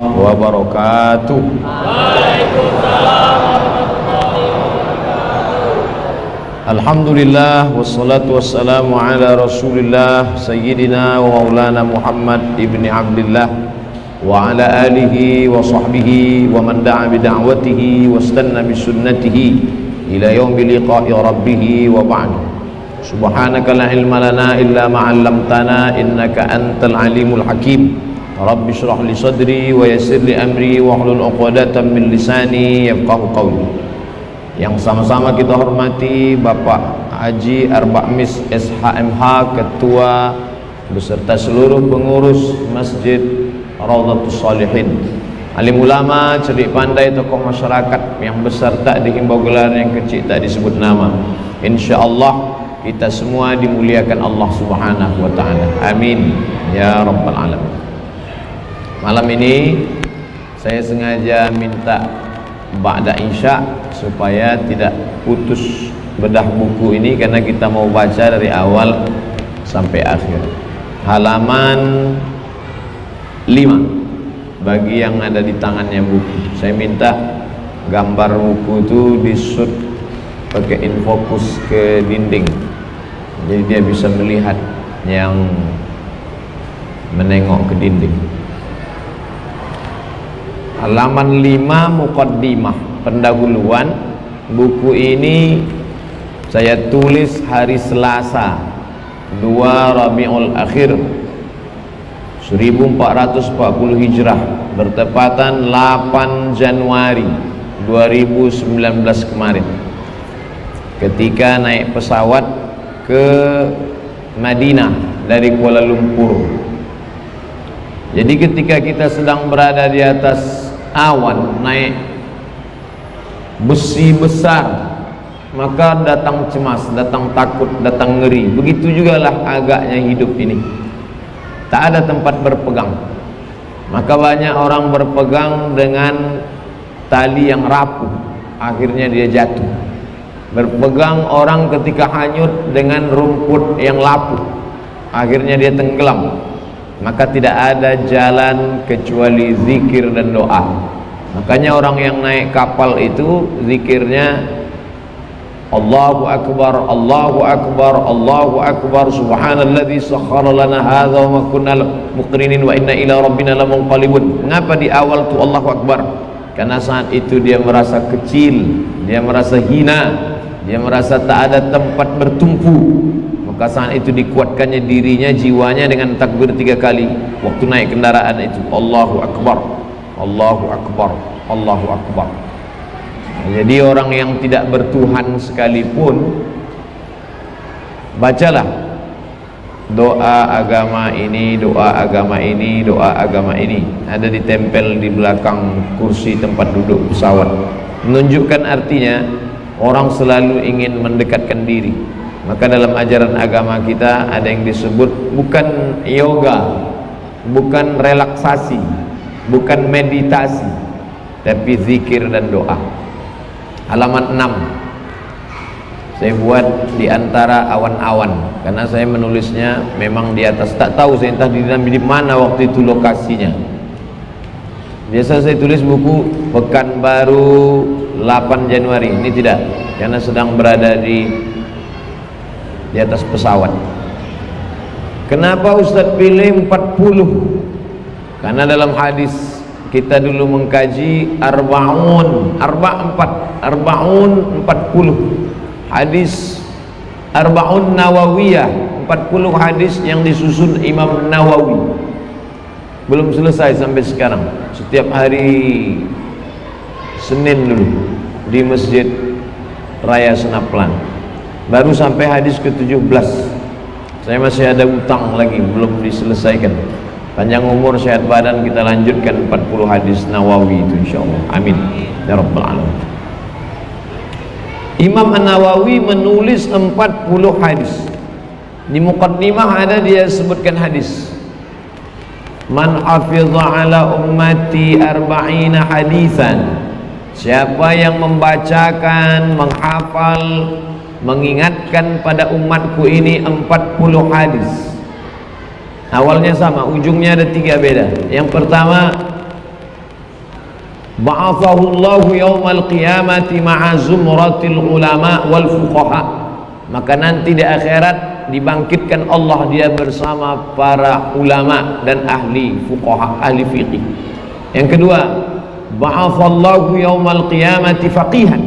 Wabarakatuh. Alhamdulillah wassalatu wassalamu ala Rasulillah sayyidina wa maulana Muhammad ibni Abdullah wa ala alihi wa sahbihi wa man da'a bi da'watihi wastanna bi sunnatihi ila yaumi liqa'i rabbih wa ba'd. Subhanaka la ilma lana illa ma 'allamtana innaka antal alimul hakim. Rabbi shrah li sadri wa yassir li amri wa hlul 'uqdatam min lisani yafqahu qawli. Yang sama-sama kita hormati Bapak Haji Arba'mis SHMH, Ketua beserta seluruh pengurus Masjid Raudhatus Shalihin, alim ulama, cerdik pandai, tokoh masyarakat yang besar tak dihimbau gelar, yang kecil tak disebut nama. Insyaallah kita semua dimuliakan Allah Subhanahu wa taala. Amin ya rabbal alamin. Malam ini saya sengaja minta ba'da isya supaya tidak putus bedah buku ini, karena kita mau baca dari awal sampai akhir. Halaman 5 bagi yang ada di tangannya buku. Saya minta gambar buku itu di-shoot pakai infokus ke dinding, jadi dia bisa melihat yang menengok ke dinding. Halaman 5 muqaddimah, pendahuluan. Buku ini saya tulis hari Selasa 2 Rabiul Akhir 1440 Hijrah, bertepatan 8 Januari 2019 kemarin, ketika naik pesawat ke Madinah dari Kuala Lumpur. Jadi ketika kita sedang berada di atas awan, naik besi besar, maka datang cemas, datang takut, datang ngeri. Begitu jugalah agaknya hidup ini, tak ada tempat berpegang. Maka banyak orang berpegang dengan tali yang rapuh, akhirnya dia jatuh. Berpegang orang ketika hanyut dengan rumput yang lapuh, akhirnya dia tenggelam. Maka tidak ada jalan kecuali zikir dan doa. Makanya orang yang naik kapal itu zikirnya Allahu Akbar, Allahu Akbar, Allahu Akbar, Subhanalladzi sakhkhara lana hadza wa ma kunna muqrinin wa inna ila rabbina lamunqalibun. Mengapa di awal itu Allahu Akbar? Karena saat itu dia merasa kecil, dia merasa hina, dia merasa tak ada tempat bertumpu. Maka saat itu dikuatkannya dirinya, jiwanya dengan takbir 3 kali waktu naik kendaraan itu. Allahu Akbar, Allahu Akbar, Allahu Akbar. Jadi orang yang tidak bertuhan sekalipun, bacalah doa agama ini, doa agama ini, doa agama ini. Ada ditempel di belakang kursi tempat duduk pesawat, menunjukkan artinya orang selalu ingin mendekatkan diri. Maka dalam ajaran agama kita ada yang disebut bukan yoga, bukan relaksasi, bukan meditasi, tapi zikir dan doa. Halaman 6 saya buat di antara awan-awan, karena saya menulisnya memang di atas. Tak tahu saya entah di mana waktu itu lokasinya. Biasa saya tulis buku Pekanbaru 8 Januari, ini tidak, karena sedang berada di atas pesawat. Kenapa Ustadz pilih 40? Karena dalam hadis kita dulu mengkaji arba'un 40 hadis, arba'un nawawiyah, 40 hadis yang disusun Imam Nawawi. Belum selesai sampai sekarang. Setiap hari Senin dulu di Masjid Raya Senaplan, baru sampai hadis ke-17. Saya masih ada utang lagi belum diselesaikan. Panjang umur sehat badan kita lanjutkan 40 hadis Nawawi itu insyaallah. Amin ya rabbal alamin. Imam An-Nawawi menulis 40 hadis. Di muqaddimah ada dia sebutkan hadis. Man hafidha ala ummati 40 hadisan. Siapa yang membacakan, menghafal, mengingatkan pada umatku ini 40 hadis. Awalnya sama, ujungnya ada 3 beda. Yang pertama ba'athahu Allahu yaumal qiyamati ma'a zumratil ulama wal fuqaha. Maka nanti di akhirat dibangkitkan Allah dia bersama para ulama dan ahli fuqaha, ahli fiqih. Yang kedua, ba'athallahu yaumal qiyamati faqihan.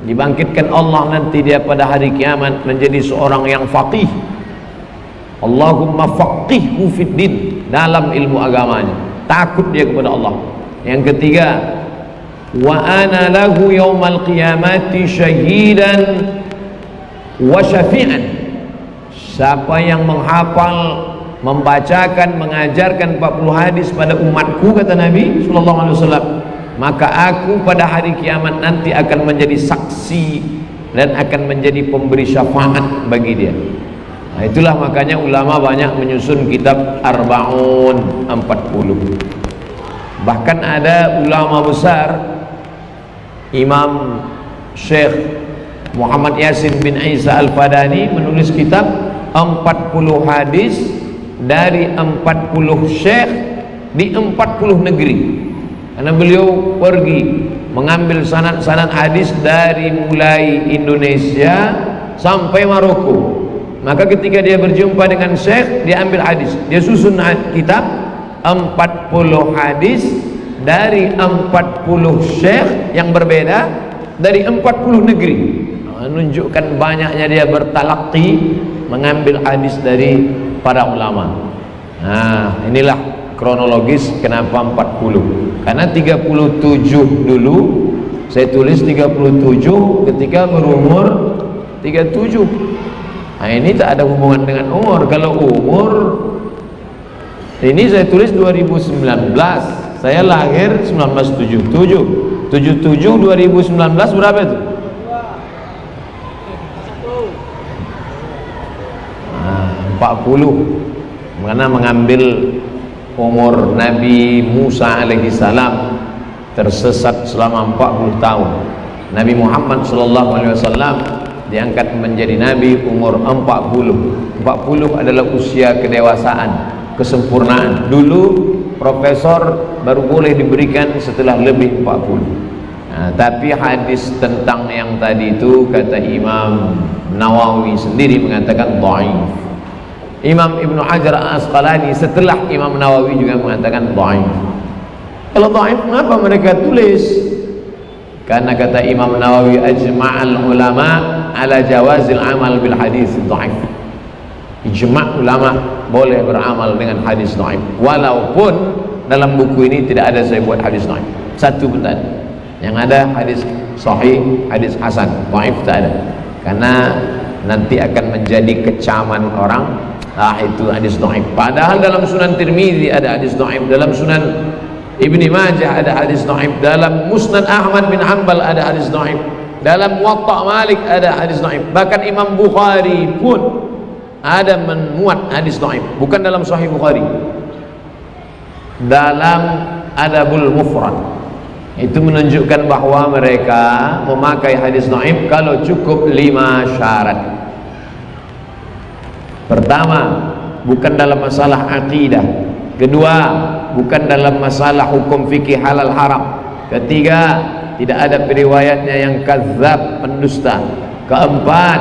Dibangkitkan Allah nanti dia pada hari kiamat menjadi seorang yang faqih. Allahumma faqihhu fid din, dalam ilmu agamanya, takut dia kepada Allah. Yang ketiga, wa ana lahu yaumal qiyamati syahidan wa syafi'an. Siapa yang menghafal, membacakan, mengajarkan 40 hadis pada umatku, kata Nabi sallallahu alaihi wasallam, maka aku pada hari kiamat nanti akan menjadi saksi dan akan menjadi pemberi syafaat bagi dia. Nah, itulah makanya ulama banyak menyusun kitab Arba'un 40. Bahkan ada ulama besar, Imam Syekh Muhammad Yasin bin Isa Al-Fadani menulis kitab 40 hadis dari 40 syekh di 40 negeri. Karena beliau pergi mengambil sanad-sanad hadis dari mulai Indonesia sampai Maroko. Maka ketika dia berjumpa dengan syekh, dia ambil hadis, dia susun kitab 40 hadis dari 40 syekh yang berbeda dari 40 negeri. Menunjukkan banyaknya dia bertalaqi, mengambil hadis dari para ulama. Nah, inilah kronologis kenapa 40. Karena 37 dulu saya tulis 37 ketika berumur 37. Nah, ini tak ada hubungan dengan umur. Kalau umur ini saya tulis 2019, saya lahir 1977. 77 2019 berapa itu? 40. Karena mengambil umur Nabi Musa alaihi salam tersesat selama 40 tahun. Nabi Muhammad sallallahu alaihi wasallam diangkat menjadi nabi umur 40. 40 adalah usia kedewasaan, kesempurnaan. Dulu profesor baru boleh diberikan setelah lebih 40. Nah, tapi hadis tentang yang tadi itu kata Imam Nawawi sendiri mengatakan dhaif. Imam Ibnu Hajar Al-Asqalani setelah Imam Nawawi juga mengatakan dhaif. Kalau dhaif kenapa mereka tulis? Karena kata Imam Nawawi ajma'al ulama ala jawazil amal bil hadis dhaif. Ijma' ulama boleh beramal dengan hadis dhaif. Walaupun dalam buku ini tidak ada saya buat hadis dhaif. Satu pun tak ada. Yang ada hadis sahih, hadis hasan, dhaif tak ada. Karena nanti akan menjadi kecaman orang. Itu hadis dhaif. Padahal dalam Sunan Tirmizi ada hadis dhaif, dalam Sunan Ibni Majah ada hadis dhaif, dalam Musnad Ahmad bin Hanbal ada hadis dhaif, dalam Muwatta Malik ada hadis dhaif. Bahkan Imam Bukhari pun ada memuat hadis dhaif, bukan dalam Sahih Bukhari, dalam Adabul Mufrad. Itu menunjukkan bahwa mereka memakai hadis dhaif kalau cukup 5 syarat. Pertama, bukan dalam masalah akidah. Kedua, bukan dalam masalah hukum fikih halal haram. Ketiga, tidak ada periwayatnya yang kadzab, pendusta. Keempat,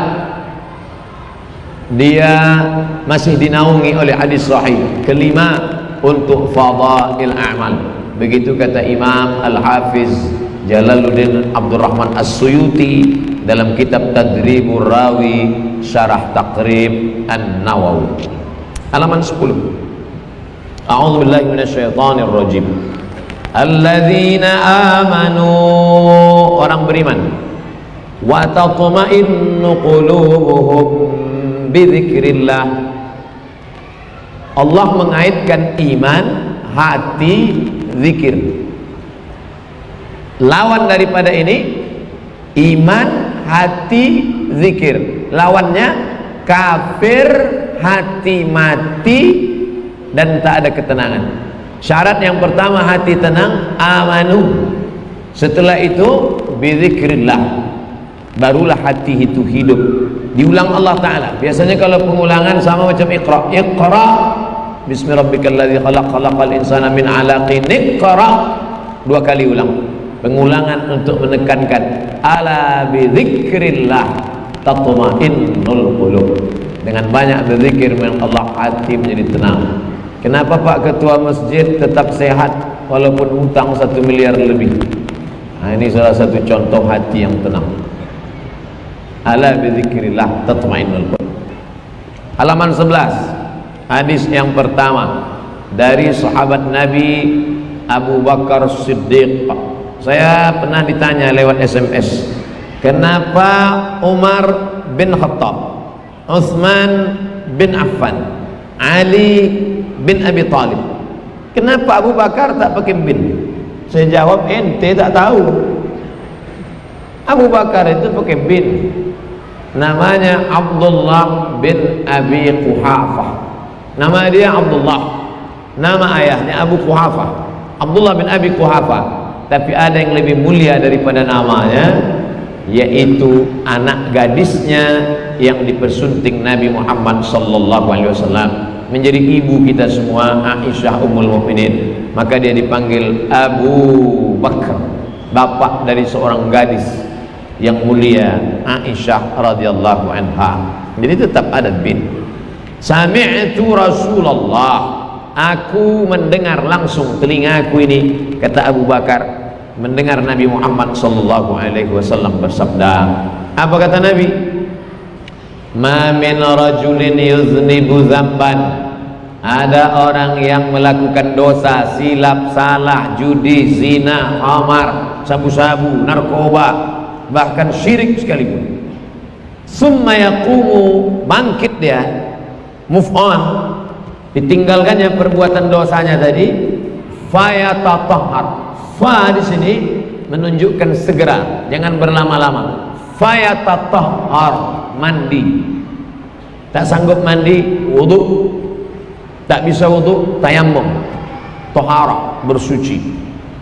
dia masih dinaungi oleh hadis sahih. Kelima, untuk fadail a'mal. Begitu kata Imam Al-Hafiz Jalaluddin Abdurrahman As-Suyuti dalam kitab Tadribur Rawi Syarah Taqrib An-Nawawi halaman 10. A'udzu billahi minasyaitonir rajim. Alladzina amanu, orang beriman, wa tatma'innu qulubuhum bidzikrillah. Allah mengaitkan iman, hati, zikir. Lawan daripada ini iman, hati, zikir. Lawannya kafir, hati mati, dan tak ada ketenangan. Syarat yang pertama hati tenang, amanu. Setelah itu bizikrillah, barulah hati itu hidup. Diulang Allah Ta'ala. Biasanya kalau pengulangan sama macam Iqra. Iqra bismi rabbikal ladzi khalaq, khalaqal insana min 'alaqin. Iqra, 2 kali ulang. pengulangan untuk menekankan ala bidzikrillah tatma'innul qulub. Dengan banyak berzikir dengan Allah, hati menjadi tenang. Kenapa Pak Ketua Masjid tetap sehat walaupun hutang 1 miliar lebih? Nah, ini salah satu contoh hati yang tenang. Ala bidzikrillah tatma'innul qulub. Halaman 11, hadis yang pertama dari sahabat Nabi Abu Bakar Siddiq. Saya pernah ditanya lewat SMS, kenapa Umar bin Khattab, Utsman bin Affan, Ali bin Abi Thalib, kenapa Abu Bakar tak pakai bin? Saya jawab, ente tak tahu. Abu Bakar itu pakai bin, namanya Abdullah bin Abi Quhafah. Nama dia Abdullah, nama ayahnya Abu Quhafah, Abdullah bin Abi Quhafah. Tapi ada yang lebih mulia daripada namanya, yaitu anak gadisnya yang dipersunting Nabi Muhammad sallallahu alaihi wasallam menjadi ibu kita semua, Aisyah Ummul Mukminin. Maka dia dipanggil Abu Bakar, bapak dari seorang gadis yang mulia, Aisyah radhiyallahu anha. Jadi tetap ada bin. Sami'tu Rasulullah, aku mendengar langsung, telingaku ini, kata Abu Bakar, mendengar Nabi Muhammad sallallahu alaihi wasallam bersabda. Apa kata Nabi? Ma min rajulin yuznibu dzamban, ada orang yang melakukan dosa, silap, salah, judi, zina, khamar, sabu-sabu, narkoba, bahkan syirik sekalipun. Summa yaqumu, bangkit dia, move on, ditinggalkannya perbuatan dosanya tadi, fayatatahhar. Fa di sini menunjukkan segera, jangan berlama-lama. Fayatatahhar, mandi. Tak sanggup mandi, wudu. Tak bisa wudu, tayammum, taharah, bersuci.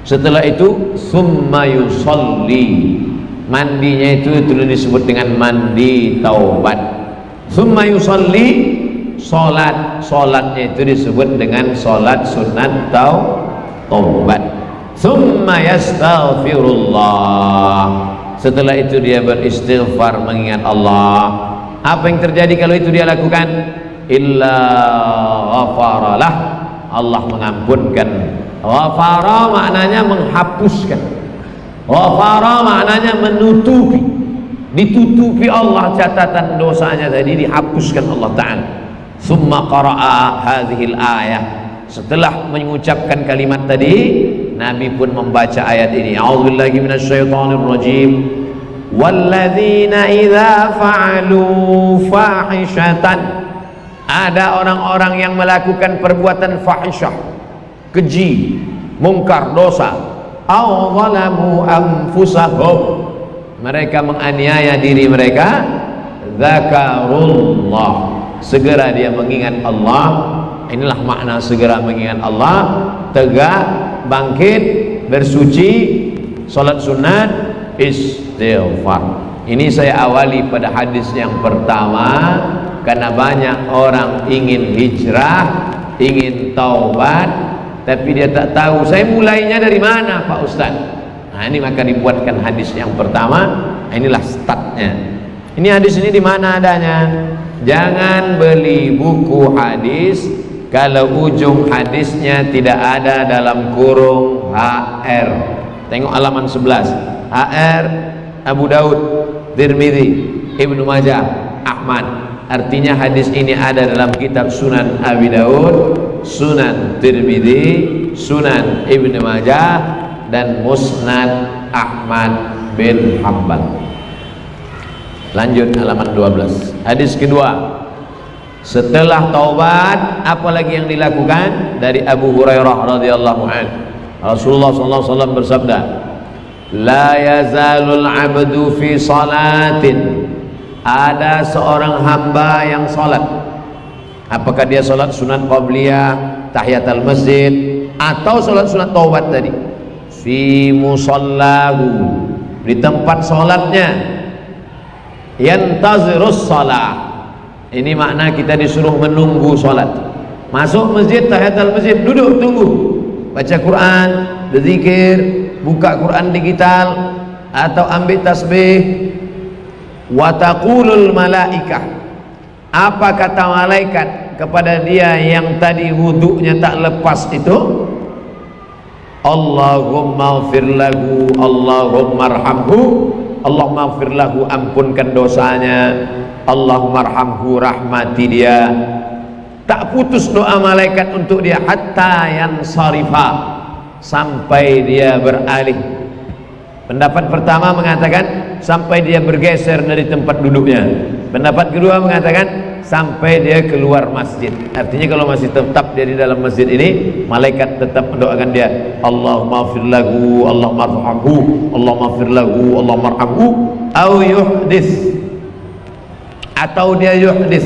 Setelah itu summa yusalli, mandinya itu disebut dengan mandi taubat. Summa yusalli, salat, salatnya itu disebut dengan salat sunat taubat. Summa yastaghfirullah, setelah itu dia beristighfar, mengingat Allah. Apa yang terjadi kalau itu dia lakukan? Illa ghafaralah, Allah mengampunkan. Ghafara maknanya menghapuskan, ghafara maknanya menutupi, ditutupi Allah catatan dosanya tadi, dihapuskan Allah Ta'ala. Summa qara'a hadhil ayah, setelah mengucapkan kalimat tadi, Nabi pun membaca ayat ini. A'udzubillahi minasyaitonir rajim. Walladzina idza fa'alu fahishatan, ada orang-orang yang melakukan perbuatan fahisyah, keji, mungkar, dosa. Aw zalamu anfusahum, mereka menganiaya diri mereka. Dzakarullah, segera dia mengingat Allah. Inilah makna segera mengingat Allah. Tegak, bangkit, bersuci, salat sunat, istighfar. Ini saya awali pada hadis yang pertama, karena banyak orang ingin hijrah, ingin taubat, tapi dia tak tahu saya mulainya dari mana Pak Ustaz. Nah, ini maka dibuatkan hadis yang pertama. Inilah startnya. Ini hadis ini di mana adanya? Jangan beli buku hadis kalau ujung hadisnya tidak ada dalam kurung HR. Tengok halaman 11. HR Abu Daud, Tirmidzi, Ibnu Majah, Ahmad. Artinya hadis ini ada dalam kitab Sunan Abi Daud, Sunan Tirmidzi, Sunan Ibnu Majah, dan Musnad Ahmad bin Hanbal. Lanjut halaman 12. Hadis kedua. Setelah taubat, apa lagi yang dilakukan? Dari Abu Hurairah radhiyallahu anhu, Rasulullah sallallahu alaihi wasallam bersabda, la yazalul abdu fi salatin, ada seorang hamba yang salat. Apakah dia salat sunat qabliyah, tahiyatul masjid, atau salat sunat taubat tadi? Fi musallahu, di tempat salatnya, yantazirus salah. Ini makna kita disuruh menunggu salat. Masuk masjid, tahiyatul masjid, duduk tunggu, baca Quran, berzikir, buka Quran digital atau ambil tasbih. Wa taqulul malaikah, apa kata malaikat kepada dia yang tadi wudunya tak lepas itu? Allahumma ighfir lahu, Allahumma arhamhu, Allahumma ighfir lahu, ampunkan dosanya, Allahumma arhamhu, rahmati dia. Tak putus doa malaikat untuk dia hatta yansarifa, sampai dia beralih. Pendapat pertama mengatakan sampai dia bergeser dari tempat duduknya. Pendapat kedua mengatakan sampai dia keluar masjid. Artinya kalau masih tetap dia di dalam masjid ini, malaikat tetap mendoakan dia, Allahumma ighfir lahu, Allahumma arhamhu, Allahumma ighfir lahu, Allahumma arhamhu, au yuhdits, atau dia yuhdits.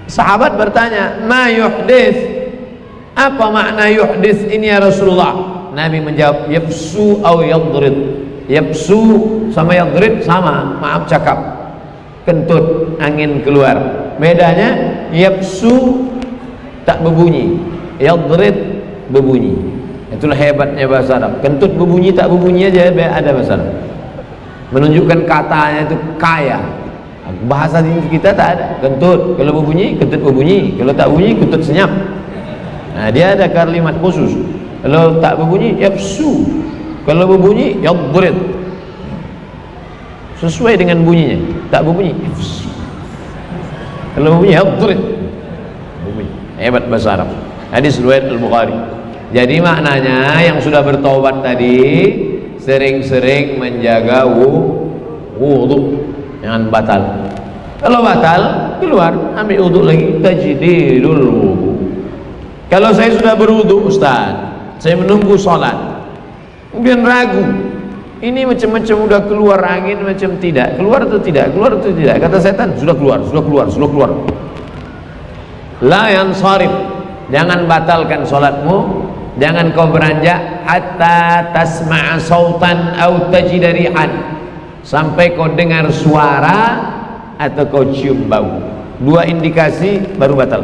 Sahabat bertanya, ma yuhdits, apa makna yuhdits ini ya Rasulullah? Nabi menjawab, yabsu au yadrid. Yabsu sama yadrid sama, maaf cakap, kentut, angin keluar. Bedanya yabsu tak berbunyi, yadrid berbunyi. Itulah hebatnya bahasa Arab. Kentut berbunyi tak berbunyi aja ada bahasa Arab. Menunjukkan katanya itu kaya. Bahasa kita tak ada. Kentut kalau berbunyi, kentut berbunyi. Kalau tak bunyi, kentut senyap. Nah, dia ada kalimat khusus. Kalau tak berbunyi, yabsu. Kalau berbunyi, yadrid. Sesuai dengan bunyinya. Tak berbunyi, yabsu. Kalau berbunyi, yadrid. Hebat bahasa Arab. Hadis riwayat Al-Bukhari. Jadi maknanya yang sudah bertaubat tadi sering-sering menjaga wudu, jangan batal. Kalau batal, keluar, ambil wudu lagi, tajdidul wudu. Kalau saya sudah berwudu, Ustaz, saya menunggu sholat, kemudian ragu, ini macam-macam udah keluar angin, macam tidak keluar atau tidak, keluar atau tidak, kata setan sudah keluar, sudah keluar, sudah keluar. La yansarif, jangan batalkan sholatmu, jangan kau beranjak hatta tasma'a sautan au tajida rihan, sampai kau dengar suara atau kau cium bau. Dua indikasi baru batal.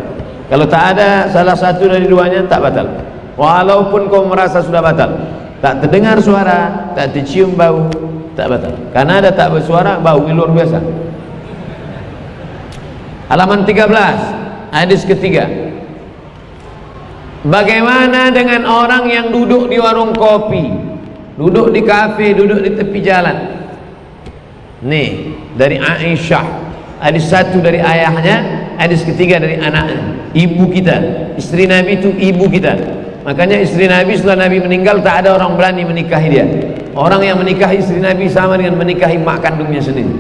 Kalau tak ada salah satu dari duanya, tak batal. Walaupun kau merasa sudah batal, tak terdengar suara, tak tercium bau, tak batal. Karena ada tak bersuara, bau luar biasa. Halaman 13, hadis ketiga. Bagaimana dengan orang yang duduk di warung kopi, duduk di kafe, duduk di tepi jalan? Nih, dari Aisyah, hadis satu dari ayahnya, hadis ketiga dari anaknya, ibu kita. Istri Nabi itu ibu kita. Makanya istri Nabi setelah Nabi meninggal tak ada orang berani menikahi dia. Orang yang menikahi istri Nabi sama dengan menikahi mak kandungnya sendiri.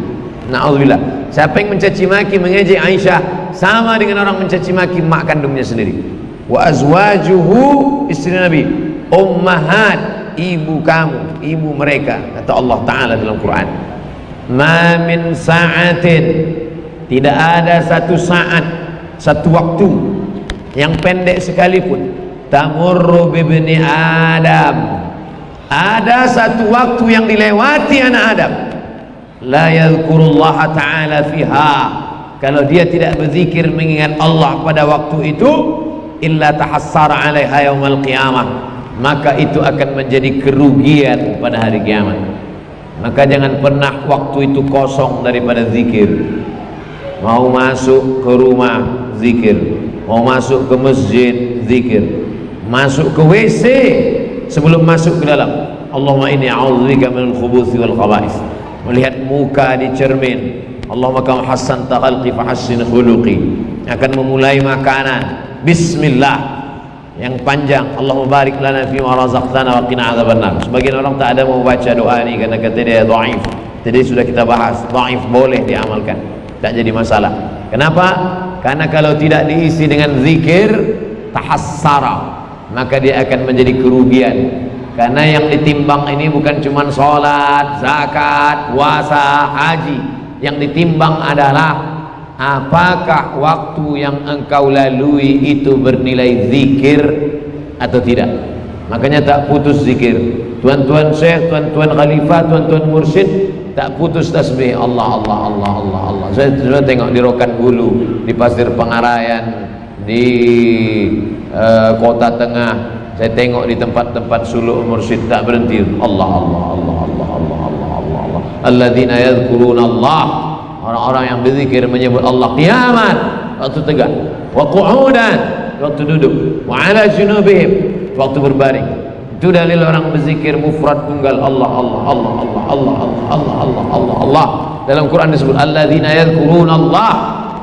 Na'udzubillah. Siapa yang mencaci maki, mengejek Aisyah, sama dengan orang mencaci maki mak kandungnya sendiri. Wa azwajuhu, istri Nabi, ummahat, ibu kamu, ibu mereka, kata Allah Ta'ala dalam Quran. Ma min sa'atin, tidak ada satu saat, satu waktu yang pendek sekalipun, tamurru bibni Adam, ada satu waktu yang dilewati anak Adam, la yadhkurullaha ta'ala fiha, kalau dia tidak berzikir mengingat Allah pada waktu itu, illa tahassara alaiha yaumal qiyamah, maka itu akan menjadi kerugian pada hari kiamat. Maka jangan pernah waktu itu kosong daripada zikir. Mau masuk ke rumah, zikir. Mau masuk ke masjid, zikir. Masuk ke WC, sebelum masuk ke dalam, Allahumma inni a'udzubika minal khubuthi wal khaba'ith. Melihat muka di cermin, Allahumma kam hassanta khalqi fahassin khuluqi. Akan memulai makanan, bismillah yang panjang, Allahumma barik lana fima razaqtana wa qina adzabannar. Sebagian orang tak ada mau baca doa ini karena kata dia dhaif. Jadi sudah kita bahas, dhaif boleh diamalkan, tak jadi masalah. Kenapa? Karena kalau tidak diisi dengan zikir, tahassara, maka dia akan menjadi kerugian. Karena yang ditimbang ini bukan cuma sholat, zakat, puasa, haji. Yang ditimbang adalah apakah waktu yang engkau lalui itu bernilai zikir atau tidak. Makanya tak putus zikir. Tuan-tuan syekh, tuan-tuan khalifah, tuan-tuan mursyid tak putus tasbih Allah, Allah, Allah, Allah, Allah. Saya sudah tengok di Rokan Hulu, di Pasir Pengarayan, di Kota Tengah, Saya tengok di tempat-tempat suluk mursyid tak berhenti. Allah Allah Allah Allah Allah Allah Allah Allah. Alladzina yadhkuruna Allah. Orang-orang yang berzikir menyebut Allah qiyaman, waktu tegak, wa qu'udan, waktu duduk, wa 'ala junubihim, waktu berbaring. Itu dalil orang berzikir mufrad tunggal Allah Allah Allah Allah Allah Allah Allah Allah Allah Allah. Dalam Quran disebut alladzina yadhkuruna Allah.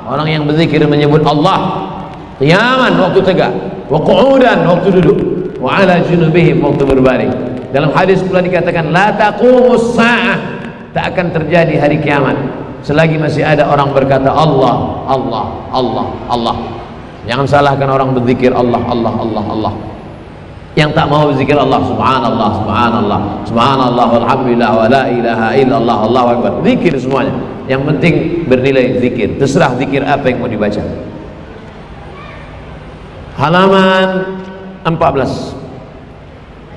Orang yang berzikir menyebut Allah qiyaman, waktu tegak, wa qu'udan, waktu duduk, wa 'ala junubihim, waktu berbaring. Dalam hadis pula dikatakan la taqumus sa'ah, tak akan terjadi hari kiamat selagi masih ada orang berkata Allah Allah Allah Allah. Jangan salahkan orang berzikir Allah Allah Allah Allah. Yang tak mau berzikir Allah subhanallah subhanallah subhanallah walhamdulillah wa la ilaha illallah Allahu akbar. Zikir semuanya, yang penting bernilai zikir. Terserah zikir apa yang mau dibaca. Halaman 14.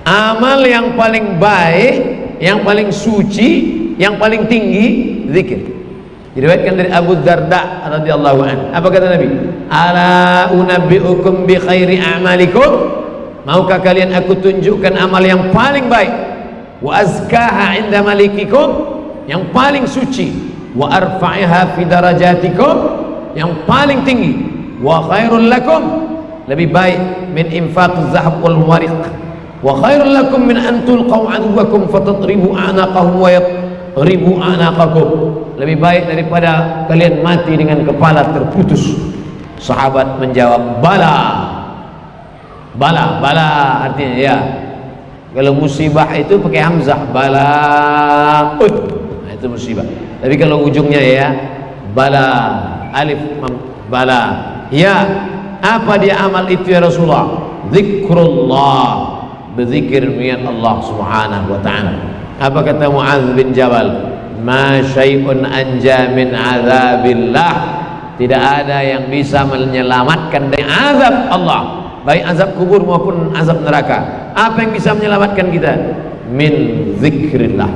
Amal yang paling baik, yang paling suci, yang paling tinggi zikir. Diriwayatkan dari Abu Darda radhiyallahu anhu. Apa kata Nabi? Ala unabbiukum bi khairi a'malikum? Maukah kalian aku tunjukkan amal yang paling baik? Wa azkaha 'inda malikikum, yang paling suci. Wa arfa'iha fi darajatikum, yang paling tinggi. Wa khairul lakum, lebih baik min infaquz zahab wal wariq. Wa khairul lakum min an tulqaw aduwakum fatadribu a'naqahum wa yadribu a'naqakum. Lebih baik daripada kalian mati dengan kepala terputus. Sahabat menjawab bala. Bala, bala artinya ya. Kalau musibah itu pakai hamzah, balaun, nah, itu musibah. Tapi kalau ujungnya ya bala, alif bala. Ya, apa dia amal itu ya Rasulullah? Zikrullah, berzikir mengingat Allah Subhanahu wa taala. Apa kata Mu'adz bin Jabal? Ma syai'un anja min azabillah. Tidak ada yang bisa menyelamatkan dari azab Allah, baik azab kubur maupun azab neraka. Apa yang bisa menyelamatkan kita? Min zikrillah,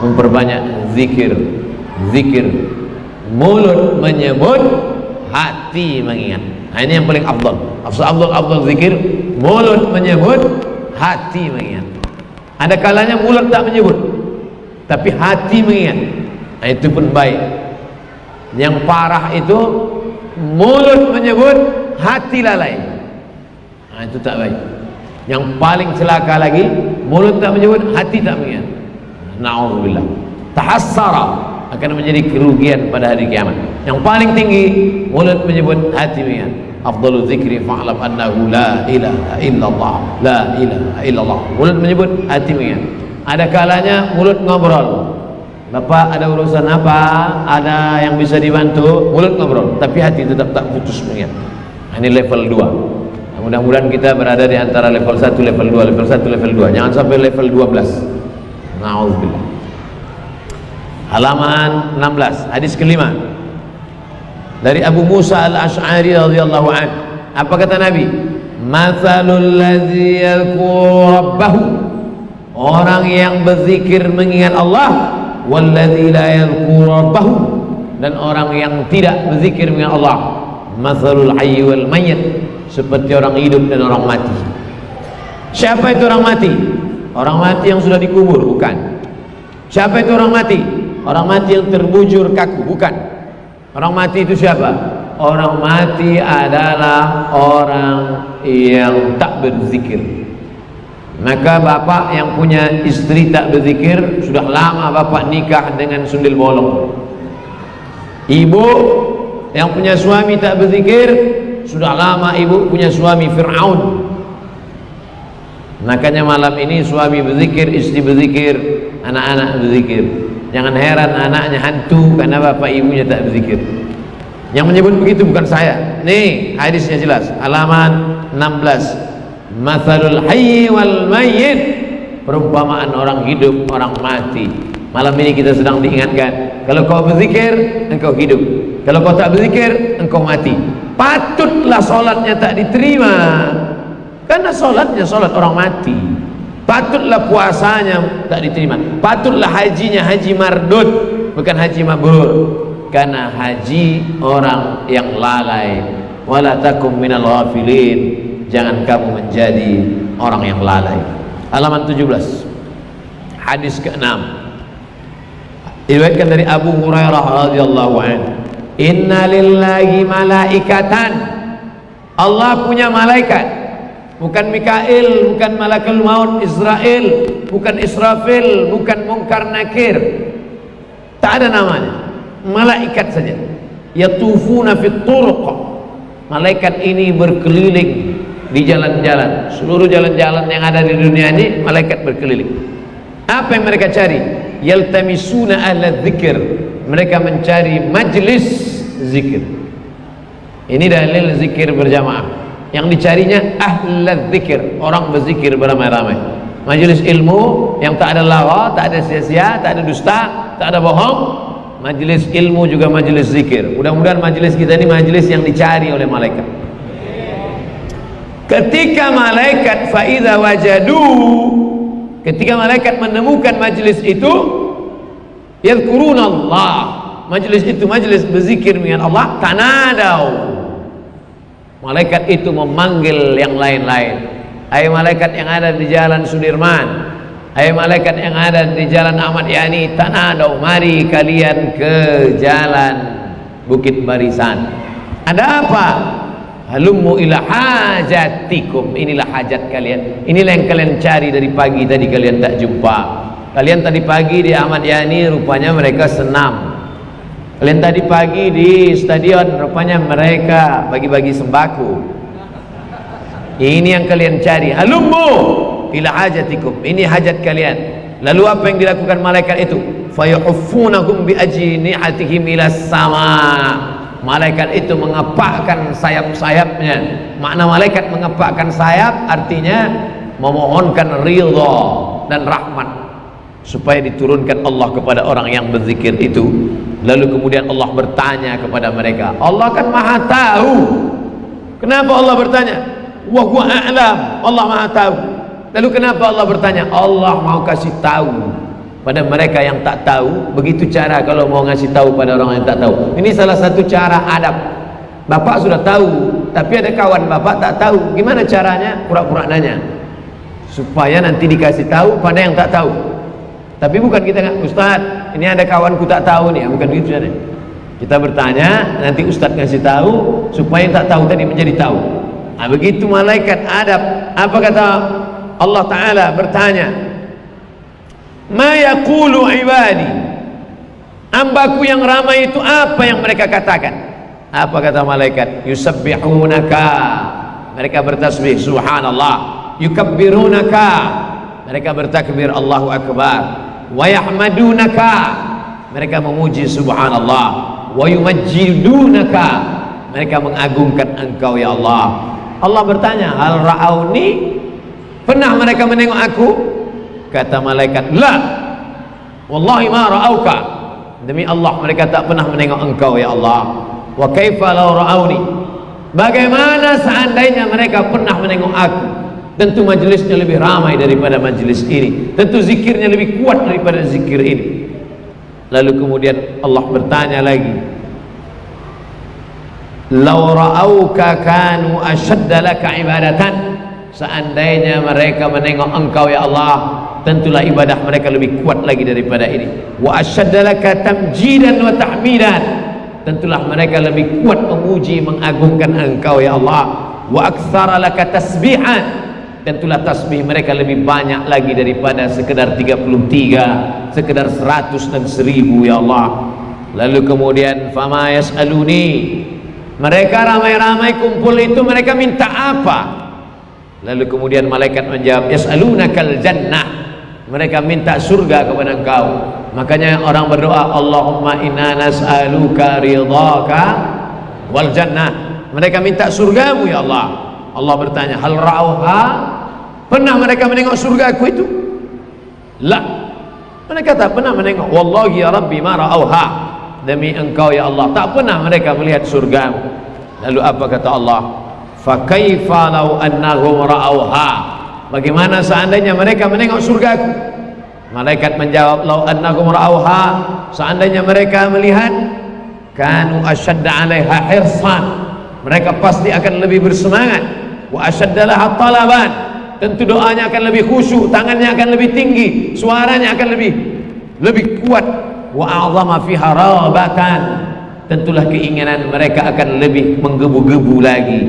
memperbanyak zikir. Zikir, mulut menyebut, hati mengingat. Nah, ini yang paling afdal. Afdal zikir, mulut menyebut, hati mengingat. Ada kalanya mulut tak menyebut, tapi hati mengingat. Nah, itu pun baik. Yang parah itu mulut menyebut, hati lalai. Nah, itu tak baik. Yang paling celaka lagi, mulut tak menyebut, hati tak mengingat. Na'udzubillah. Tahassara, akan menjadi kerugian pada hari kiamat. Yang paling tinggi, mulut menyebut, hati mengingat. Afdalu dzikri fa'lam annahu la ilaha illallah, la ilaha illallah. Mulut menyebut, hati mengingat. Ada kalanya mulut ngobrol. Bapak ada urusan apa? Ada yang bisa dibantu? Mulut ngobrol, tapi hati tetap tak putus mengingat. Ini level 2. Mudah-mudahan kita berada di antara level 1, level 2, level 1, level 2. Jangan sampai level 12. Na'udzubillah. Halaman 16, hadis kelima. Dari Abu Musa al-Ash'ari radhiyallahu anhu. Apa kata Nabi? Matsalul ladzi yadhkuru rabbahu, orang yang berzikir mengingat Allah, walladzi la yadhkuru rabbahu, dan orang yang tidak berzikir mengingat Allah. Matsalul hayy wal mayyit, seperti orang hidup dan orang mati. Siapa itu orang mati? Orang mati yang sudah dikubur? Bukan. Siapa itu orang mati? Orang mati yang terbujur kaku? Bukan. Orang mati itu siapa? Orang mati adalah orang yang tak berzikir. Maka bapak yang punya istri tak berzikir, sudah lama bapak nikah dengan sundil bolong. Ibu yang punya suami tak berzikir, sudah lama ibu punya suami Fir'aun. Makanya malam ini suami berzikir, istri berzikir, anak-anak berzikir. Jangan heran anaknya hantu karena bapak ibunya tak berzikir. Yang menyebut begitu bukan saya. Nih hadisnya jelas, halaman 16. Matsalul hayy wal mayyit, perumpamaan orang hidup, orang mati. Malam ini kita sedang diingatkan, kalau kau berzikir engkau hidup, kalau kau tak berzikir engkau mati. Patutlah solatnya tak diterima, karena solatnya solat orang mati. Patutlah puasanya tak diterima, patutlah hajinya haji mardud, bukan haji mabrur, karena haji orang yang lalai. Wala takum minal ghafilin, jangan kamu menjadi orang yang lalai. Halaman 17, hadis ke-6, diriwayatkan dari Abu Hurairah radhiyallahu anhu, inna lillahi malaikatan, Allah punya malaikat, bukan Mikail, bukan malakul maut Israel, bukan Israfil, bukan Munkar Nakir, tak ada namanya, malaikat saja. Yatufuna fit turuq, malaikat ini berkeliling di jalan-jalan, seluruh jalan-jalan yang ada di dunia ini malaikat berkeliling. Apa yang mereka cari? Yaltamisuna ahla dzikir, mereka mencari majlis zikir. Ini dalil zikir berjamaah. Yang dicarinya ahla dzikir, orang berzikir beramai-ramai. Majelis ilmu yang tak ada lawa, tak ada sia-sia, tak ada dusta, tak ada bohong. Majelis ilmu juga majelis zikir. Mudah-mudahan majelis kita ini majelis yang dicari oleh malaikat. Ketika malaikat faidha wajadu, ketika malaikat menemukan majelis itu, yadhkuruna Allah, majelis itu majelis berzikir dengan Allah, tanadau, malaikat itu memanggil yang lain-lain. Hai malaikat yang ada di jalan Sudirman, hai malaikat yang ada di jalan Ahmad Yani, tanadau, mari kalian ke jalan Bukit Barisan. Ada apa? Halummu ila hajatikum, inilah hajat kalian, inilah yang kalian cari dari pagi tadi kalian tak jumpa. Kalian tadi pagi di Ahmad Yani rupanya mereka senam. Kalian tadi pagi di stadion rupanya mereka bagi-bagi sembako. Ini yang kalian cari. Halummu ila hajatikum, ini hajat kalian. Lalu apa yang dilakukan malaikat itu? Fayuhuffunahum bi ajnihatihim ila sama. Malaikat itu mengepakkan sayap-sayapnya. Makna malaikat mengepakkan sayap artinya memohonkan ridha dan rahmat supaya diturunkan Allah kepada orang yang berzikir itu. Lalu kemudian Allah bertanya kepada mereka. Allah kan maha tahu. Kenapa Allah bertanya? Wa huwa a'lam, Allah maha tahu. Lalu kenapa Allah bertanya? Allah mau kasih tahu pada mereka yang tak tahu. Begitu cara kalau mau ngasih tahu pada orang yang tak tahu. Ini salah satu cara adab. Bapak sudah tahu, tapi ada kawan bapak tak tahu. Gimana caranya? Pura-pura nanya, supaya nanti dikasih tahu pada yang tak tahu. Tapi bukan kita nggak, Ustaz, ini ada kawanku tak tahu nih, bukan gitu ya. Kita bertanya, nanti Ustaz ngasih tahu supaya yang tak tahu tadi menjadi tahu. Nah, begitu malaikat adab. Apa kata Allah Ta'ala bertanya, ma yaqulu ibadi, hambaku yang ramai itu apa yang mereka katakan? Apa kata malaikat? Yusabbihunaka, mereka bertasbih subhanallah. Yukabbirunaka, mereka bertakbir Allahu Akbar. Wa yahmadunaka, mereka memuji subhanallah. Wa yumajjidunaka, mereka mengagungkan engkau ya Allah. Allah bertanya, hal ra'auni, pernah mereka menengok aku? Kata malaikat, la wallahi ma ra'auka, demi Allah mereka tak pernah menengok engkau ya Allah. Wa kaifa law ra'auni, bagaimana seandainya mereka pernah menengok aku? Tentu majelisnya lebih ramai daripada majelis ini, tentu zikirnya lebih kuat daripada zikir ini. Lalu kemudian Allah bertanya lagi, law ra'auka kanu ashadda laka ibadatan, seandainya mereka menengok engkau ya Allah, tentulah ibadah mereka lebih kuat lagi daripada ini. Wa ashadda laka tamjidan wa tahmidan, tentulah mereka lebih kuat memuji mengagungkan engkau ya Allah. Wa aktsara laka tasbihan, tentulah tasbih mereka lebih banyak lagi daripada sekedar 33, sekedar 100 dan 1000 ya Allah. Lalu kemudian fama yas'aluni, mereka ramai-ramai kumpul itu mereka minta apa? Lalu kemudian malaikat menjawab, yas'alunakal jannah, mereka minta surga kepada engkau. Makanya orang berdoa, Allahumma inna nas'aluka ridhaka wal jannah, mereka minta surgamu ya Allah. Allah bertanya, hal ra'auha, pernah mereka menengok surgaku itu? La, mereka tak pernah menengok. Wallahi ya Rabbi ma ra'auha, demi engkau ya Allah tak pernah mereka melihat surgamu. Lalu apa kata Allah? Fa kaifa law annahum ra'auha, bagaimana seandainya mereka menengok surgaku? Malaikat menjawab, law annahum ra'auha, seandainya mereka melihat, kanu ashadda 'alaiha hirsan, mereka pasti akan lebih bersemangat. Wa ashadda laha talaban, tentu doanya akan lebih khusyuk, tangannya akan lebih tinggi, suaranya akan lebih kuat. Wa a'zama fiha rabatan, tentulah keinginan mereka akan lebih menggebu-gebu lagi.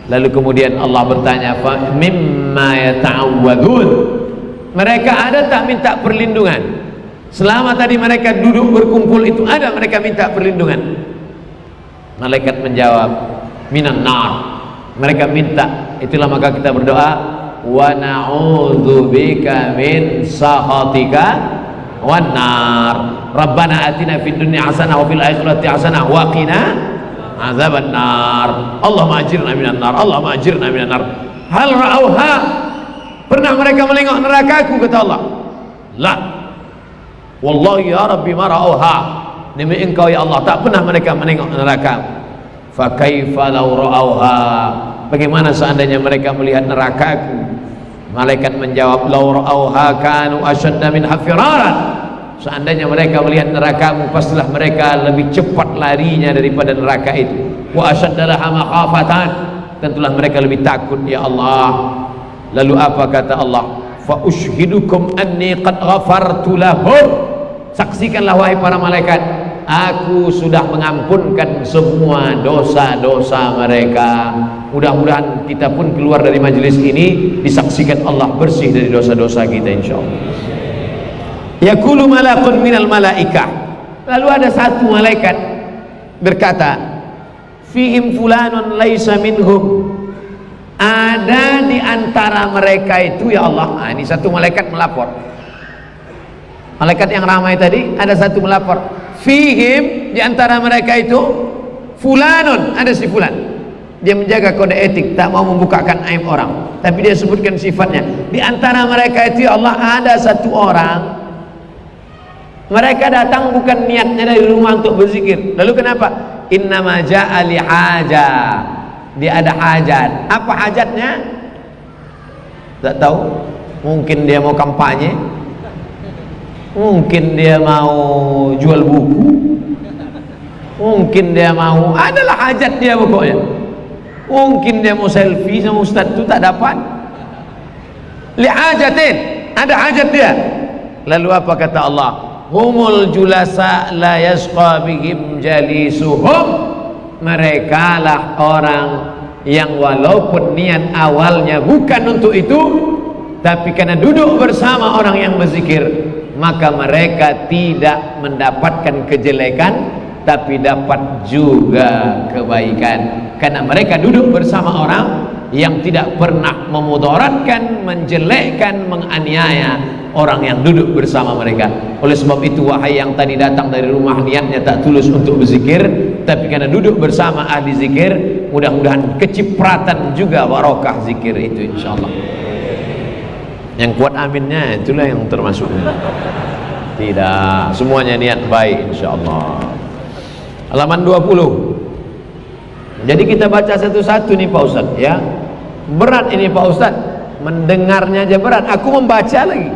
Lalu kemudian Allah bertanya, fa mimma yata'awwadun, mereka ada tak minta perlindungan? Selama tadi mereka duduk berkumpul itu ada mereka minta perlindungan? Malaikat menjawab, minan nar, mereka minta. Itulah maka kita berdoa, wa na'udzubika min sakhatika wan nar, rabbana atina fid dunya hasanah wa fil akhirati hasanah wa qina azaban nar, Allahumma ajirna minan nar, Allahumma ajirna minan nar. Hal ra'auha, pernah mereka melengok nerakaku? Kata Allah, la wallahi ya rabbi ma ra'auha, demi engkau ya Allah tak pernah mereka menengok neraka. Fa kaifa law ra'auha, bagaimana seandainya mereka melihat nerakaku? Malaikat menjawab, law ra'auha kanu ashadda min hafiraran, seandainya mereka melihat nerakamu pastilah mereka lebih cepat larinya daripada neraka itu. Wa ashadda laha makhafatan, tentulah mereka lebih takut ya Allah. Lalu apa kata Allah? Fa ushhidukum anni qad ghafartu lahum, saksikanlah wahai para malaikat, aku sudah mengampunkan semua dosa-dosa mereka. Mudah-mudahan kita pun keluar dari majelis ini disaksikan Allah bersih dari dosa-dosa kita insyaallah. Yaqulu malakun minal malaikah, lalu ada satu malaikat berkata, fihim fulanun laisa minhum, ada di antara mereka itu ya Allah. Nah, ini satu malaikat melapor. Malaikat yang ramai tadi ada satu melapor, fihim, di antara mereka itu fulanun, ada si fulan. Dia menjaga kode etik, tak mau membukakan aib orang, tapi dia sebutkan sifatnya. Di antara mereka itu ya Allah ada satu orang, mereka datang bukan niatnya dari rumah untuk berzikir. Lalu kenapa? Innama ja'a li haja, dia ada hajat. Apa hajatnya? Tak tahu. Mungkin dia mau kampanye, mungkin dia mau jual buku, mungkin dia mau, adalah hajat dia pokoknya. Mungkin dia mau selfie sama ustaz itu tak dapat. Lihajatin, ada hajat dia. Lalu apa kata Allah? Humul julasa la yasqa bihim jalisuhum, mereka lah orang yang walaupun niat awalnya bukan untuk itu, tapi karena duduk bersama orang yang berzikir, maka mereka tidak mendapatkan kejelekan, tapi dapat juga kebaikan. Karena mereka duduk bersama orang yang tidak pernah memudaratkan, menjelekkan, menganiaya orang yang duduk bersama mereka. Oleh sebab itu, wahai yang tadi datang dari rumah niatnya tak tulus untuk berzikir, tapi karena duduk bersama ahli zikir, mudah-mudahan kecipratan juga barokah zikir itu insyaallah. Yang kuat aminnya itulah yang termasuk. Tidak, semuanya niat baik insyaallah. Halaman 20. Jadi kita baca satu-satu nih Pak Ustaz ya. Berat ini Pak Ustaz, mendengarnya aja berat, aku membaca lagi.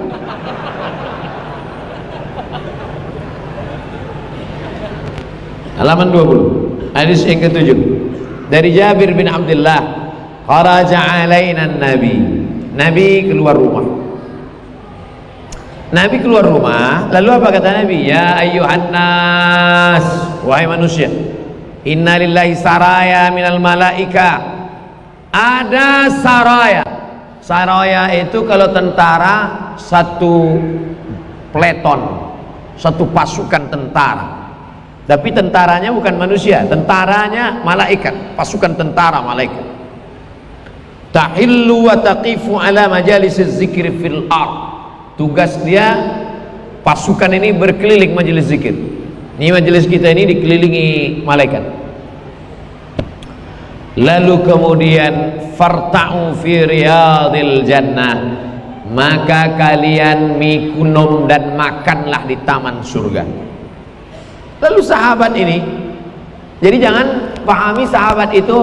Halaman 20, hadis yang ke-7 dari Jabir bin Abdullah, kharaja alaina nabi, Nabi keluar rumah. Nabi keluar rumah, lalu apa kata Nabi? Ya ayyuhan nas, wahai manusia, inna lillahi saraya minal malaika. Ada saraya. Saraya itu kalau tentara, satu peleton, satu pasukan tentara. Tapi tentaranya bukan manusia, tentaranya malaikat, pasukan tentara malaikat. Tahillu wa taqifu ala majalisiz zikri fil ard. Tugas dia, pasukan ini berkeliling majelis zikir. Ini majelis kita ini dikelilingi malaikat. Lalu kemudian farta'u fi riyadil jannah, maka kalian minum dan makanlah di taman surga. Lalu sahabat ini, jadi jangan pahami sahabat itu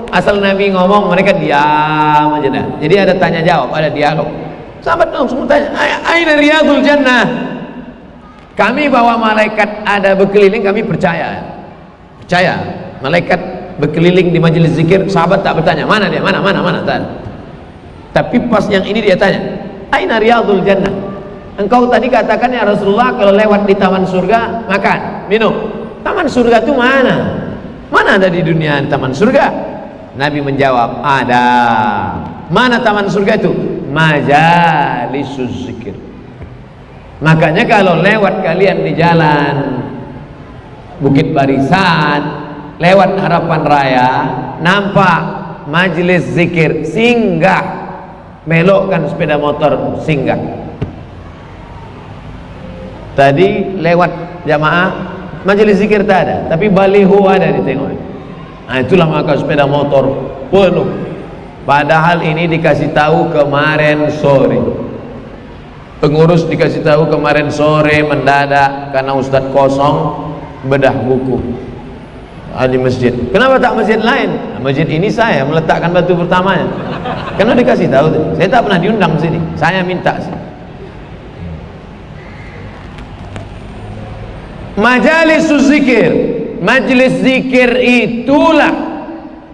asal Nabi ngomong mereka diam aja dah. Jadi ada tanya jawab, ada dialog. Sahabat langsung tanya, aina riyadul jannah? Kami bahwa malaikat ada berkeliling, kami percaya. Percaya. Malaikat berkeliling di majelis zikir, sahabat tak bertanya, mana dia? Mana? Tak. Tapi pas yang ini dia tanya, aina riyadul jannah? Engkau tadi katakan ya Rasulullah, kalau lewat di taman surga makan, minum. Taman surga itu mana? Mana ada di dunia taman surga? Nabi menjawab, ada. Mana taman surga itu? Majalisuz zikir. Makanya kalau lewat kalian di jalan Bukit Barisan, lewat Harapan Raya, nampak majelis zikir, singgah, belokkan sepeda motor, singgah. Tadi lewat jamaah, majelis zikir tak ada, tapi baliho ada ditengok. Nah, itulah maka sepeda motor penuh. Padahal ini dikasih tahu kemarin sore. Pengurus dikasih tahu kemarin sore mendadak karena Ustadz kosong bedah buku di masjid. Kenapa tak masjid lain? Nah, masjid ini saya meletakkan batu pertamanya. Karena dikasih tahu, saya tak pernah diundang sini. Saya minta sini. Majalisuz zikir, majelis zikir itulah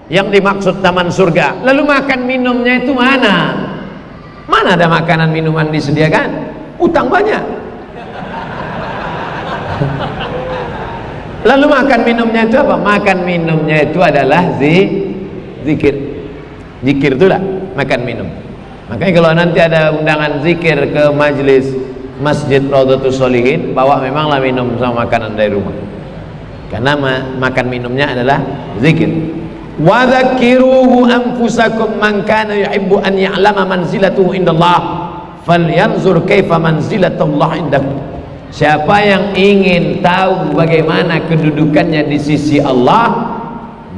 yang dimaksud taman surga. Lalu makan minumnya itu mana? Mana ada makanan minuman disediakan? Utang banyak. Lalu makan minumnya itu apa? Makan minumnya itu adalah zikir. Zikir itulah makan minum. Makanya kalau nanti ada undangan zikir ke majelis Masjid Raudhatus Sholihin, bawa memanglah minum sama makanan dari rumah. Karena makan minumnya adalah zikir. Wa dzakkiruhu anfusakum man kana yuhibbu an ya'lama manzilatahu indallah falyanzur kaifa manzilatullah indahu. Siapa yang ingin tahu bagaimana kedudukannya di sisi Allah,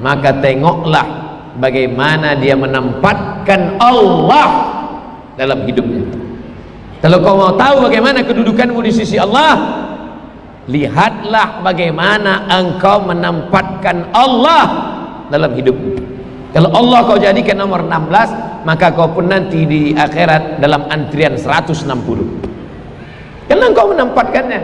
maka tengoklah bagaimana dia menempatkan Allah dalam hidupnya. Kalau kau mau tahu bagaimana kedudukanmu di sisi Allah, lihatlah bagaimana engkau menempatkan Allah dalam hidupmu. Kalau Allah kau jadikan nomor 16, maka kau pun nanti di akhirat dalam antrian 160. Karena engkau menempatkannya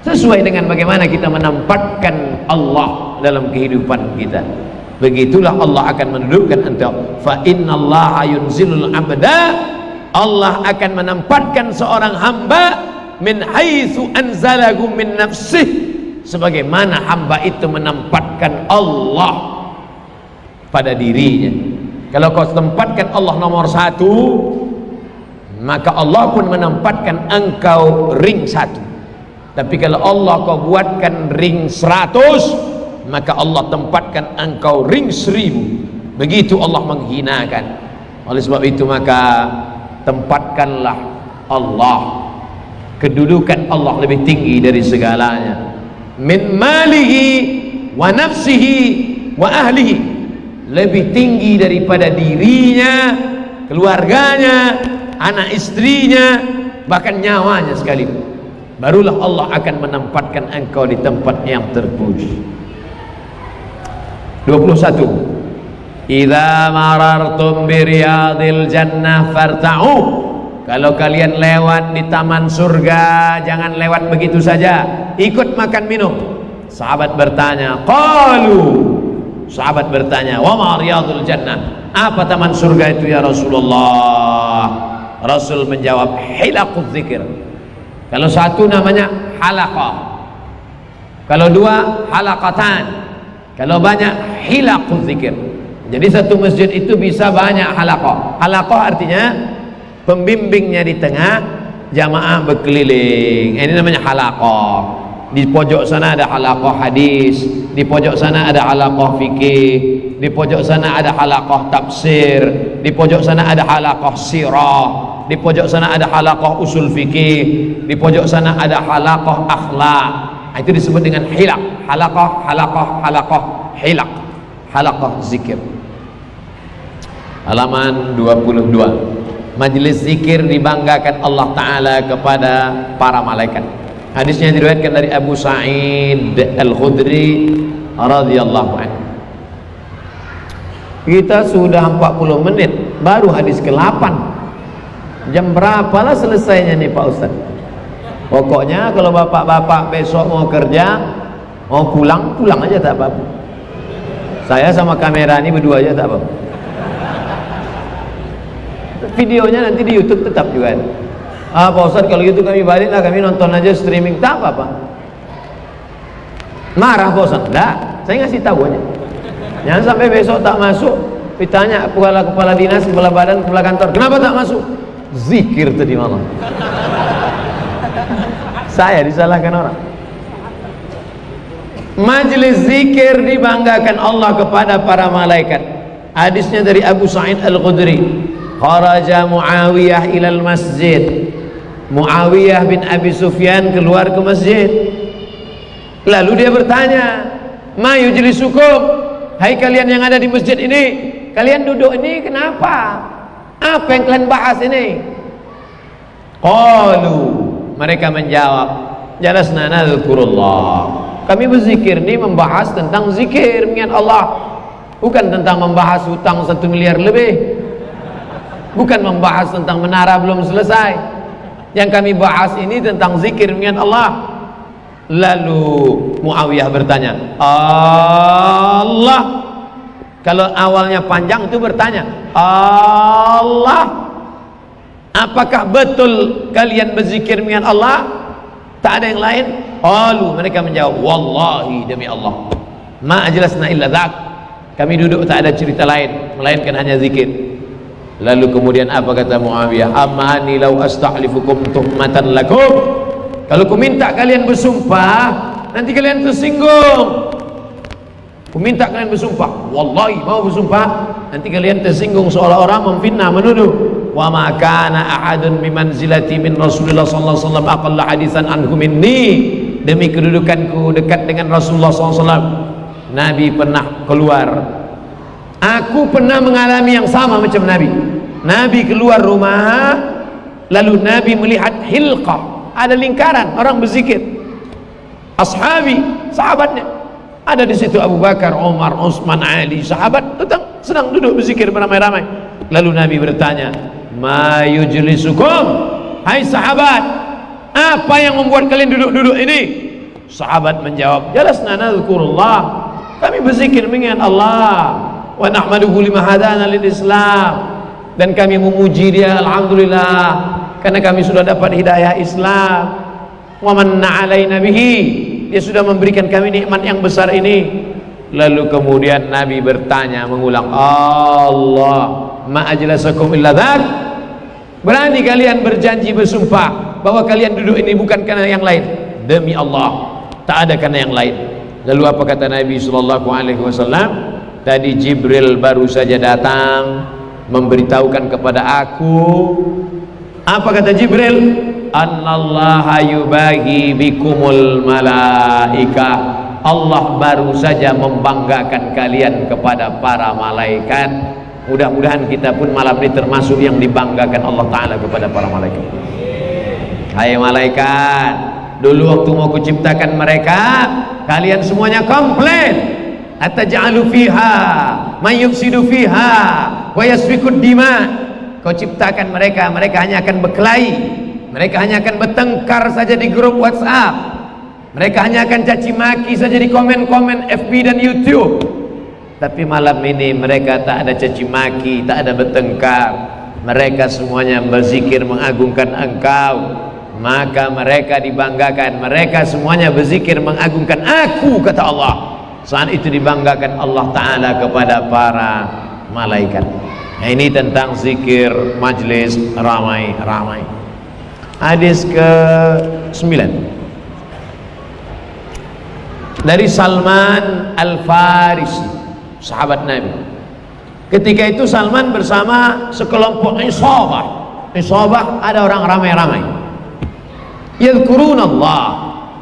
sesuai dengan bagaimana kita menempatkan Allah dalam kehidupan kita. Begitulah Allah akan mendudukkan engkau. Fa innallaha yunzilul abda, Allah akan menempatkan seorang hamba min haitsu anzalahu min nafsih, sebagaimana hamba itu menempatkan Allah pada dirinya. Kalau kau tempatkan Allah nomor 1, maka Allah pun menempatkan engkau ring 1. Tapi kalau Allah kau buatkan ring 100, maka Allah tempatkan engkau ring 1000. Begitu Allah menghinakan. Oleh sebab itu maka tempatkanlah Allah, kedudukan Allah lebih tinggi dari segalanya. Min malihi wa nafsihi wa ahlihi, lebih tinggi daripada dirinya, keluarganya, anak istrinya, bahkan nyawanya sekalipun. Barulah Allah akan menempatkan engkau di tempat yang terpuji. 21. Idza marartum bi riyadil jannah farta'u, kalau kalian lewat di taman surga jangan lewat begitu saja, ikut makan minum. Sahabat bertanya, qalu, sahabat bertanya, wa ma riyadul jannah, apa taman surga itu ya Rasulullah? Rasul menjawab, hilaquz zikir. Kalau satu namanya halaqah, kalau dua halaqatan, kalau banyak hilaquz zikir. Jadi satu masjid itu bisa banyak halaqah. Halaqah artinya pembimbingnya di tengah, jamaah berkeliling. Ini namanya halaqah. Di pojok sana ada halaqah hadis, di pojok sana ada halaqah fikih, di pojok sana ada halaqah tafsir, di pojok sana ada halaqah sirah, di pojok sana ada halaqah usul fikih, di pojok sana ada halaqah akhlak. Itu disebut dengan hilaq. Halaqah hilaq, halaqah zikir. Halaman 22. Majelis zikir dibanggakan Allah Ta'ala kepada para malaikat. Hadisnya diriwayatkan dari Abu Sa'id Al-Khudri radhiyallahu anhu. Kita sudah 40 menit, baru hadis ke-8. Jam berapalah selesainya nih Pak Ustaz? Pokoknya kalau bapak-bapak besok mau kerja, mau pulang, pulang aja tak apa-apa. Saya sama kamera ini berdua aja tak apa-apa. Videonya nanti di YouTube tetap juga ada. Ah Pak Ustadz, kalau gitu kami baliklah, kami nonton aja streaming. Tak apa-apa. Marah Pak Ustadz? Enggak, saya ngasih tahu aja. Jangan sampai besok tak masuk ditanya kepala dinas, kepala badan, kepala kantor, kenapa tak masuk? Zikir tadi malam. Saya disalahkan orang. Majelis zikir dibanggakan Allah kepada para malaikat. Hadisnya dari Abu Sa'id Al-Khudri, kharaja Muawiyah ilal masjid. Muawiyah bin Abi Sufyan keluar ke masjid. Lalu dia bertanya, ma yujlisukum, hai kalian yang ada di masjid ini, kalian duduk ini kenapa? Apa yang kalian bahas ini? Qalu, mereka menjawab, jalasna nadzukurullah, kami berzikir ini membahas tentang zikir mengingat Allah, bukan tentang membahas hutang 1 miliar lebih, bukan membahas tentang menara belum selesai. Yang kami bahas ini tentang zikir mengingat Allah. Lalu Muawiyah bertanya, Allah, kalau awalnya panjang itu bertanya, Allah, apakah betul kalian berzikir mengingat Allah? Tak ada yang lain? Qalu, mereka menjawab, wallahi, demi Allah, ma ajlasna illa dzak, kami duduk tak ada cerita lain melainkan hanya zikir. Lalu kemudian apa kata Muawiyah? Amma ani law astahlifukum tuhmatan lakum, kalau ku minta kalian bersumpah nanti kalian tersinggung. Ku minta kalian bersumpah, wallahi mau bersumpah, nanti kalian tersinggung seolah-olah memfitnah, menuduh. Wa ma kana ahadun bimanzilati min Rasulullah sallallahu alaihi wasallam aqalla hadisan anhu minni, demi kedudukanku dekat dengan Rasulullah sallallahu alaihi wasallam, Nabi pernah keluar, aku pernah mengalami yang sama macam Nabi. Nabi keluar rumah, lalu Nabi melihat hilqah, ada lingkaran orang berzikir. Ashabi, sahabatnya, ada di situ Abu Bakar, Umar, Utsman, Ali, sahabat sedang duduk berzikir beramai-ramai. Lalu Nabi bertanya, ma yujlisukum, hai sahabat, apa yang membuat kalian duduk-duduk ini? Sahabat menjawab, jalasna nadzukurullah, kami berzikir mengingat Allah, wa nahmaduhu lima hadana lil Islam, dan kami memuji dia, alhamdulillah, karena kami sudah dapat hidayah Islam. Wa manna alaina bihi, dia sudah memberikan kami nikmat yang besar ini. Lalu kemudian Nabi bertanya, mengulang, Allah, ma ajlasakum illa dzak, berani kalian berjanji bersumpah bahwa kalian duduk ini bukan karena yang lain? Demi Allah, tak ada karena yang lain. Lalu apa kata Nabi sallallahu alaihi wasallam? Tadi Jibril baru saja datang memberitahukan kepada aku. Apa kata Jibril? Annallaha yubahi bikumul malaika, Allah baru saja membanggakan kalian kepada para malaikat. Mudah-mudahan kita pun malam ini termasuk yang dibanggakan Allah Ta'ala kepada para malaikat. Hai malaikat, dulu waktu mau kuciptakan mereka, kalian semuanya komplain, ataj'alu fiha may yufsidu fiha wa yasfikud dima. Kau ciptakan mereka, mereka hanya akan berkelahi, mereka hanya akan bertengkar saja di grup WhatsApp, mereka hanya akan caci maki saja di komen-komen FB dan YouTube. Tapi malam ini mereka tak ada caci maki, tak ada bertengkar, mereka semuanya berzikir mengagungkan Engkau. Maka mereka dibanggakan, mereka semuanya berzikir mengagungkan aku, kata Allah. Saat itu dibanggakan Allah Ta'ala kepada para malaikat. Nah, ini tentang zikir majlis ramai-ramai. Hadis ke-9 dari Salman Al-Farisi, sahabat Nabi. Ketika itu Salman bersama sekelompok isabah. Isabah ada orang ramai-ramai. Yadhkurunallah,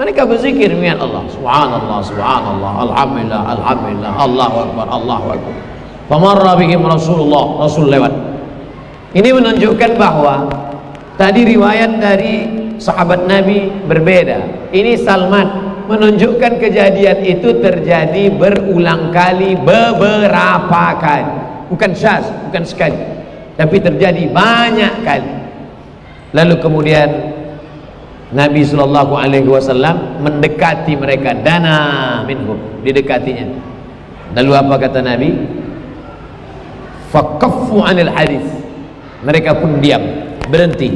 mereka berzikir mengingat Allah. Subhanallah, subhanallah, alhamdulillah, alhamdulillah, Allahu akbar, Allahu akbar. Famarra bihim Rasulullah, Rasul lewat. Ini menunjukkan bahwa tadi riwayat dari sahabat Nabi berbeda. Ini Salman menunjukkan kejadian itu terjadi berulang kali, beberapa kali, bukan syaz, bukan sekali, tapi terjadi banyak kali. Lalu kemudian Nabi SAW mendekati mereka, dana minhum, didekatinya. Lalu apa kata Nabi? Fakaffu anil hadis, Mereka pun diam, berhenti.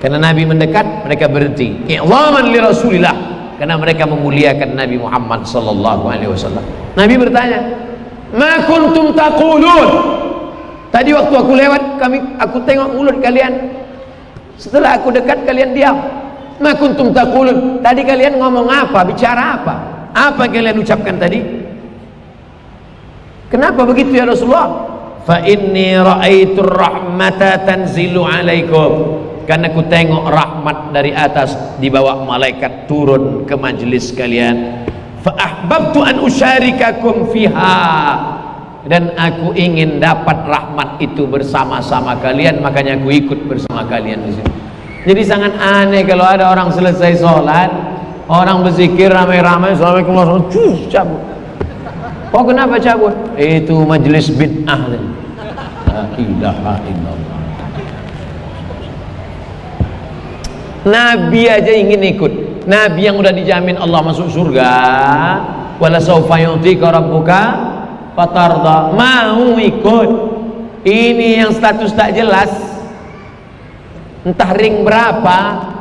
Karena Nabi mendekat, mereka berhenti. I'zaman li Rasulillah, karena mereka memuliakan Nabi Muhammad sallallahu alaihi wasallam. Nabi bertanya, "Ma kuntum taqulun?" Tadi waktu aku lewat, aku tengok mulut kalian. Setelah aku dekat, kalian diam. "Ma kuntum taqulun?" Tadi kalian ngomong apa? Bicara apa? Apa yang kalian ucapkan tadi? Kenapa begitu ya Rasulullah? Fa inni ra'aitu rahmata tanzilu alaikum, karena aku tengok rahmat dari atas dibawa malaikat turun ke majlis kalian. Fa ahbabtu an usyarikakum fiha, dan aku ingin dapat rahmat itu bersama-sama kalian, makanya aku ikut bersama kalian di sini. Jadi sangat aneh kalau ada orang selesai sholat, orang berzikir ramai-ramai, assalamualaikum warahmatullahi wabarakatuh, cabut. Oh, kenapa cabut? Itu majelis bid'ah. La ilaha illallah. Nabi aja ingin ikut. Nabi yang udah dijamin Allah masuk surga, wala saufa yu'tika rabbuka fatarda, mau ikut. Ini yang status tak jelas, entah ring berapa,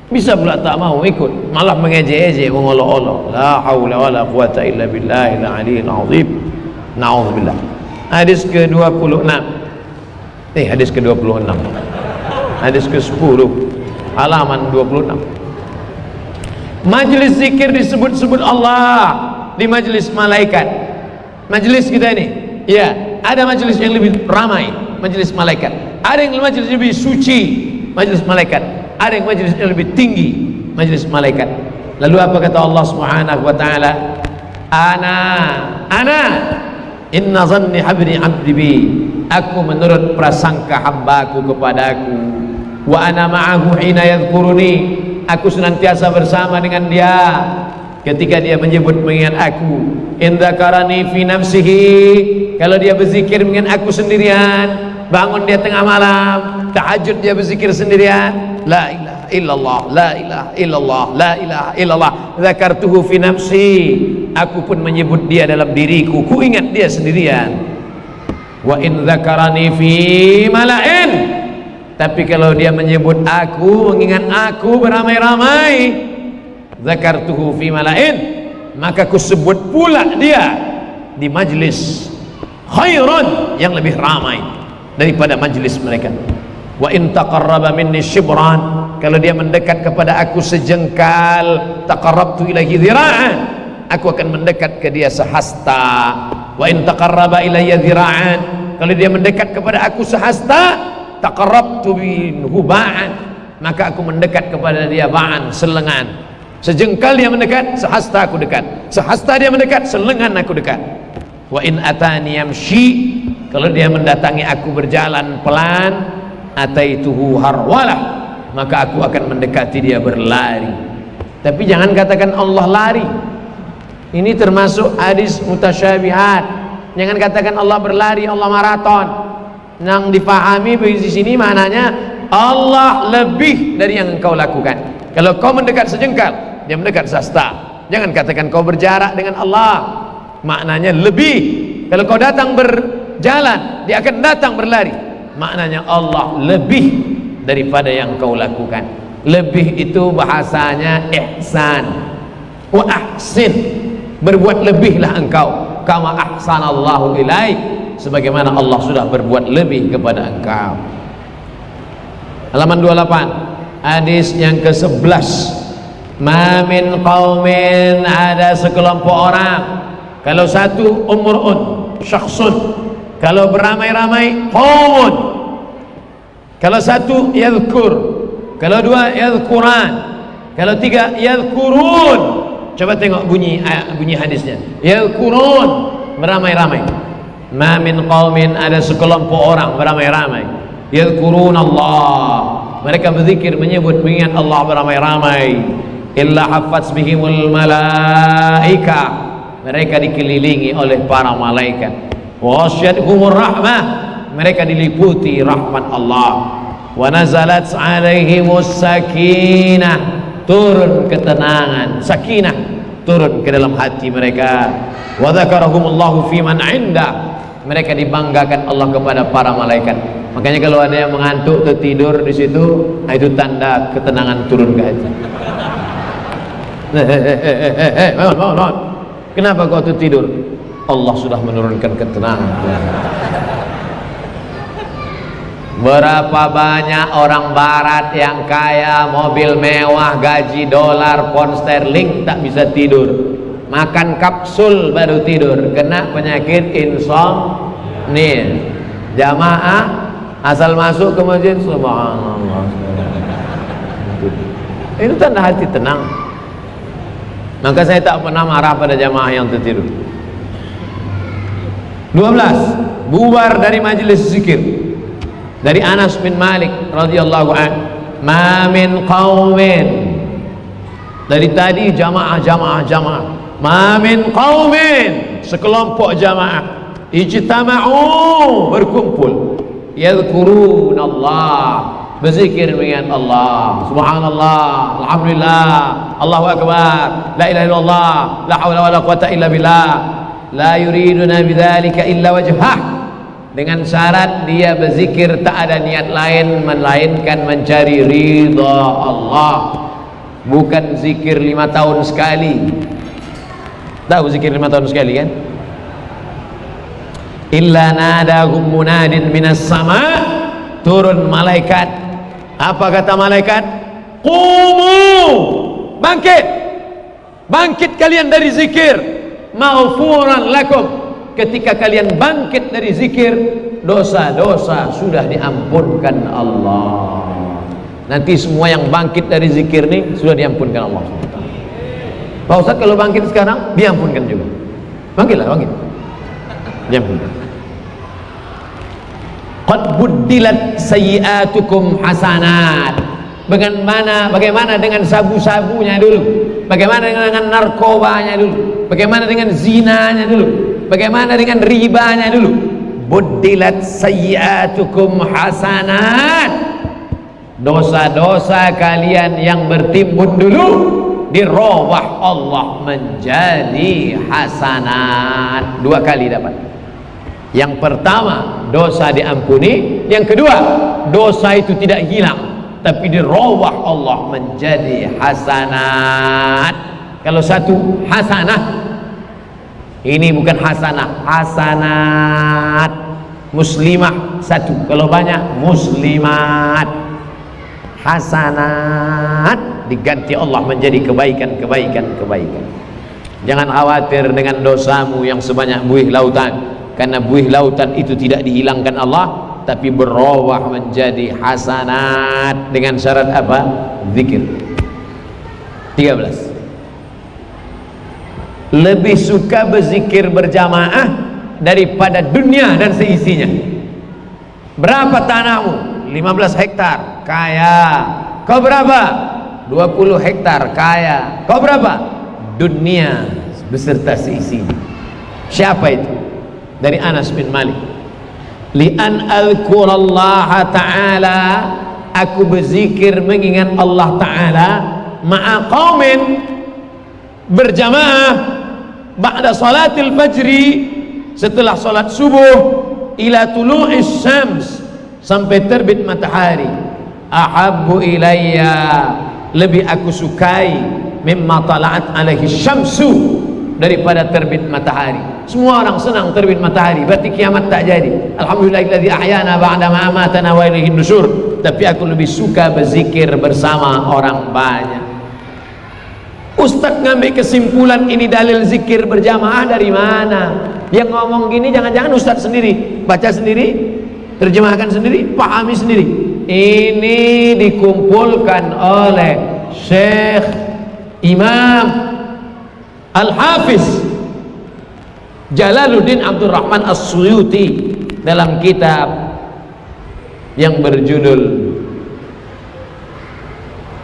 bisa pula tak mau ikut, malah mengejek-ejek, mengolok-olok. La haula wala quwata illa billahil aliyyil azim. Na'udzubillah. Hadis ke-26. Hadis ke-26. Hadis ke-10. Halaman 26. Majlis zikir disebut-sebut Allah di majlis malaikat. Majlis kita ini, ya, ada majlis yang lebih ramai, majlis malaikat. Ada yang majlis lebih suci, majlis malaikat. Ada yang majlis yang lebih tinggi, majlis malaikat. Lalu apa kata Allah Subhanahu wa taala? Ana inna zanni abdi bi, aku menurut prasangka hambaku kepadaku. Wa ana ma'ahu hina yadhkuruni, aku senantiasa bersama dengan dia ketika dia menyebut mengingat aku. In dzakarani fi nafsihi, kalau dia berzikir mengingat aku sendirian, bangun dia tengah malam, tahajud dia berzikir sendirian, la ilaha illallah, la ilaha illallah, la ilaha illallah, dzakartuhu fi nafsi, aku pun menyebut dia dalam diriku, ku ingat dia sendirian. Wa in dzakarani fi mala'in, tapi kalau dia menyebut aku, mengingat aku beramai-ramai, dzakartuhu fi mala'in, maka ku sebut pula dia di majlis khairun, yang lebih ramai daripada majlis mereka. Wa in taqarraba minni shibran, kalau dia mendekat kepada aku sejengkal, taqarrabtu ilaihi dhira'an, aku akan mendekat ke dia sehasta. Wa in taqarraba ilayya dhira'an, kalau dia mendekat kepada aku sehasta, taqarrabtu minhu ba'an, maka aku mendekat kepada dia ba'an, selengan. Sejengkal dia mendekat, sehasta aku dekat. Sehasta dia mendekat, selengan aku dekat. Wa in atani yamshi, kalau dia mendatangi aku berjalan pelan, ataituhu harwalah, maka aku akan mendekati dia berlari. Tapi jangan katakan Allah lari. Ini termasuk hadis mutasyabihat. Jangan katakan Allah berlari, Allah maraton. Yang dipahami di sini maknanya Allah lebih dari yang engkau lakukan. Kalau kau mendekat sejengkal, dia mendekat sehasta. Jangan katakan kau berjarak dengan Allah, maknanya lebih. Kalau kau datang berjalan, dia akan datang berlari, maknanya Allah lebih daripada yang kau lakukan. Lebih itu bahasanya ihsan. Wa ahsin, berbuat lebihlah engkau, kama ahsanallahu ilaik, sebagaimana Allah sudah berbuat lebih kepada engkau. Halaman 28, hadis yang ke-11. Ma min qaumin, ada sekelompok orang, kalau satu umurun, syakhsun, kalau beramai-ramai qaumun, kalau satu yadhkur, kalau dua yadhkuran, kalau tiga yadhkurun. Coba tengok bunyi hadisnya, yadhkurun, beramai-ramai. Ma min qaumin, ada sekelompok orang beramai-ramai, yadhkurun Allah, mereka berzikir, menyebut mengingat Allah beramai-ramai. Illa haffaz bihimul malaika, mereka dikelilingi oleh para malaikat. Wa asyadhumur rahmah, mereka diliputi rahmat Allah. Wa nazalat alaihimus sakinah, turun ketenangan, sakinah turun ke dalam hati mereka. Wa dzakarahumullahu fi man inda, mereka dibanggakan Allah kepada para malaikat. Makanya kalau ada yang mengantuk tertidur di situ, itu tanda ketenangan turun ke hati. Bangun. Kenapa kau tertidur? Allah sudah menurunkan ketenangan. Berapa banyak orang barat yang kaya, mobil mewah, gaji dolar, pound sterling, tak bisa tidur. Makan kapsul baru tidur, kena penyakit insomnia. Jamaah asal masuk ke masjid, subhanallah. Itu tanda hati tenang. Maka saya tak pernah marah pada jamaah yang tertidur. 12. Bubar dari majelis zikir. Dari Anas bin Malik radhiyallahu anhu, ma min qaumin, dari tadi jamaah, ma min qaumin, sekelompok jamaah, ijtama'u, berkumpul, yadhkurun Allah, berzikir mengingat Allah, subhanallah, alhamdulillah, Allahu akbar, la ilaha illallah, la haula wala quwata illa billah, la yuriduna bidzalika illa wajhah. Dengan syarat dia berzikir tak ada niat lain melainkan mencari ridha Allah, bukan zikir 5 tahun sekali. Tahu zikir 5 tahun sekali kan? Illa nadahum munadin minas sama, turun malaikat. Apa kata malaikat? Qumu, bangkit kalian dari zikir, maghfuran lakum. Ketika kalian bangkit dari zikir, dosa-dosa sudah diampunkan Allah. Nanti semua yang bangkit dari zikir ini sudah diampunkan Allah. Pak Ustaz kalau bangkit sekarang diampunkan juga. Bangkit. Diampunkan. Qad buddilat sayyi'atukum hasanat. Bagaimana dengan sabu-sabunya dulu? Bagaimana dengan narkobanya dulu? Bagaimana dengan zinanya dulu? Bagaimana dengan ribanya dulu? Buddilat sayyi'atukum hasanat. Dosa-dosa kalian yang bertimbun dulu dirubah Allah menjadi hasanat. 2 kali dapat. Yang pertama, dosa diampuni. Yang kedua, dosa itu tidak hilang, tapi dirubah Allah menjadi hasanat. Kalau satu hasanah, ini bukan hasanah, hasanat. Muslimah 1, kalau banyak muslimat. Hasanat diganti Allah menjadi kebaikan. Jangan khawatir dengan dosamu yang sebanyak buih lautan, karena buih lautan itu tidak dihilangkan Allah, tapi berubah menjadi hasanat. Dengan syarat apa? Zikir. 13. Lebih suka berzikir berjamaah daripada dunia dan seisinya. Berapa tanahmu? 15 hektar, kaya. Kau berapa? 20 hektar, kaya. Kau berapa? Dunia beserta seisinya. Siapa itu? Dari Anas bin Malik. Li'an alqurallaha ta'ala, aku berzikir mengingat Allah Ta'ala, ma'a qaumin, berjamaah, ba'da salatil fajri, setelah salat subuh, ila tulu'is syams, sampai terbit matahari. Ahabbu ilayya, lebih aku sukai, mimma tala'at alaihi syamsu, daripada terbit matahari. Semua orang senang terbit matahari, berarti kiamat tak jadi. Alhamdulillahilladzi ahyana ba'da ma amatana wa ilaihin nusyur. Tapi aku lebih suka berzikir bersama orang banyak. Ustadz ngambil kesimpulan ini dalil zikir berjamaah dari mana? Yang ngomong gini jangan-jangan Ustadz sendiri baca sendiri, terjemahkan sendiri, pahami sendiri. Ini dikumpulkan oleh Syekh Imam Al-Hafiz Jalaluddin Abdurrahman As-Suyuti dalam kitab yang berjudul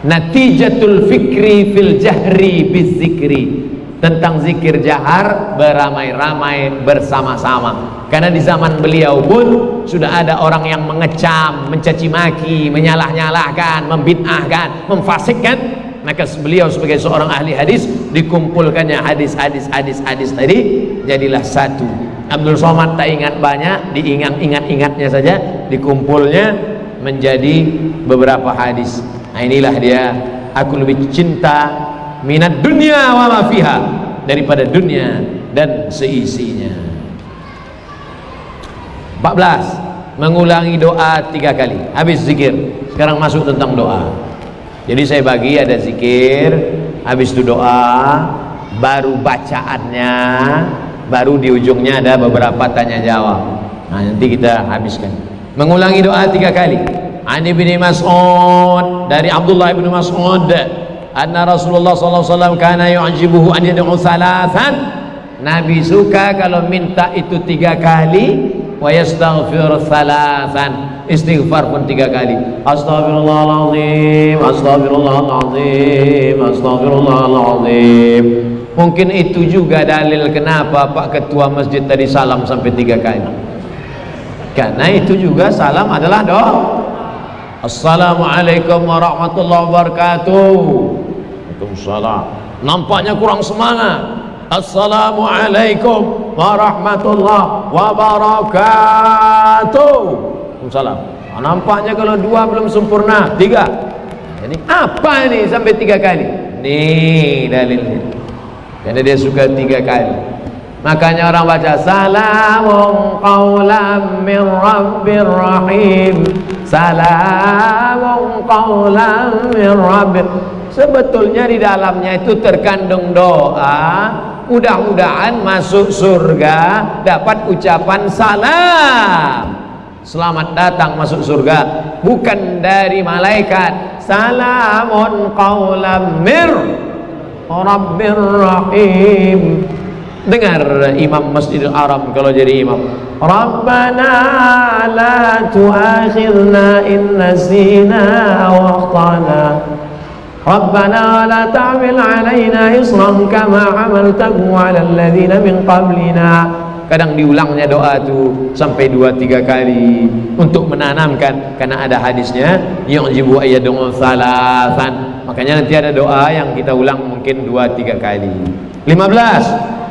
Natijatul Fikri fil Jahri Bizzikri, tentang zikir jahar beramai-ramai bersama-sama. Karena di zaman beliau pun sudah ada orang yang mengecam, mencaci maki, menyalah-nyalahkan, membid'ahkan, memfasikkan. Maka beliau sebagai seorang ahli hadis, dikumpulkannya hadis tadi, jadilah satu. Abdul Somad tak ingat banyak, diingat-ingatnya saja, dikumpulnya menjadi beberapa hadis. Nah, inilah dia, aku lebih cinta minat dunia wa ma fiha, daripada dunia dan seisinya. 14, mengulangi doa 3 kali habis zikir. Sekarang masuk tentang doa. Jadi saya bagi, ada zikir, habis itu doa, baru bacaannya, baru di ujungnya ada beberapa tanya jawab. Nah, nanti kita habiskan. Mengulangi doa 3 kali. An Ibnu Mas'ud, dari Abdullah bin Mas'ud, anna Rasulullah sallallahu alaihi wasallam kana yu'jibuhu an yad'u thalathan. Nabi suka kalau minta itu 3 kali, wa yastaghfir thalathan, istighfar pun 3 kali. Astaghfirullahalazim, astaghfirullahalazim, astaghfirullahalazim. Mungkin itu juga dalil kenapa Pak Ketua Masjid tadi salam sampai 3 kali. Karena itu juga salam adalah doa. Assalamualaikum warahmatullahi wabarakatuh. Waalaikumsalam. Nampaknya kurang semangat. Assalamualaikum warahmatullahi wabarakatuh. Waalaikumsalam. Nampaknya kalau 2 belum sempurna, 3. Jadi apa ini sampai 3 kali? Nih dalilnya. Karena dia suka 3 kali. Makanya orang baca salamun qawlan min rabbir rahim, salamun qawlan min rabbir. Sebetulnya di dalamnya itu terkandung doa, mudah-mudahan masuk surga dapat ucapan salam, selamat datang masuk surga, bukan dari malaikat. Salamun qawlan min rabbir rahim. Dengar Imam Masjidil Haram kalau jadi imam, Rabbana la tu'akhidna in nasina wa akhtana, Rabbana la ta'mil alaina isran kama amaltahu ala alladhina min qablina. Kadang diulangnya doa itu sampai 2-3 kali untuk menanamkan, karena ada hadisnya yu'jibu ayyadun thalathan. Makanya nanti ada doa yang kita ulang mungkin 2-3 kali. 15,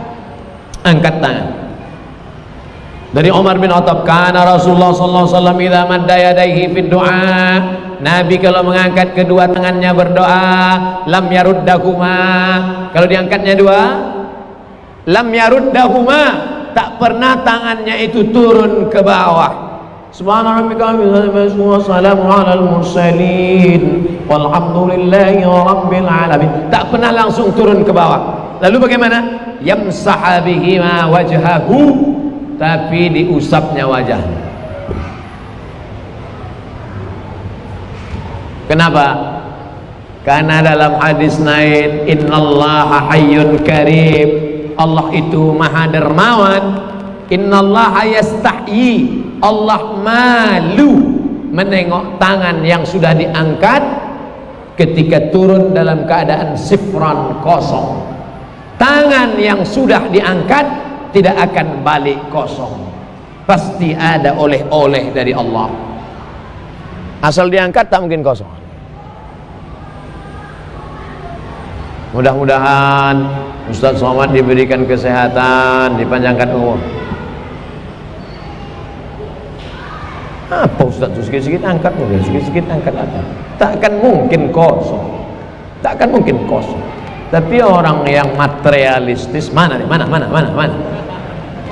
angkat tangan. Dari Umar bin Khattab, kana Rasulullah sallallahu alaihi wasallam idza madda yadayhi fid du'a, Nabi kalau mengangkat kedua tangannya berdoa, lam yaruddahuma, kalau diangkatnya 2, lam yaruddahuma, tak pernah tangannya itu turun ke bawah. Subhana rabbika wa salamun alal mursalin walhamdulillahi rabbil alamin, tak pernah langsung turun ke bawah. Lalu bagaimana? Yamsaha bihima wajhahu, tapi diusapnya wajahnya. Kenapa? Karena dalam hadis lain, innallaha hayyun karim, Allah itu maha dermawan. Innallaha yastahyi, Allah malu menengok tangan yang sudah diangkat ketika turun dalam keadaan sifran, kosong. Tangan yang sudah diangkat tidak akan balik kosong, pasti ada oleh-oleh dari Allah. Asal diangkat tak mungkin kosong. Mudah-mudahan Ustaz Somad diberikan kesehatan, dipanjangkan umur. Apa Ustaz itu sikit-sikit angkat, sikit-sikit angkat apa? Takkan mungkin kosong, takkan mungkin kosong. Tapi orang yang materialistis, mana nih? Mana?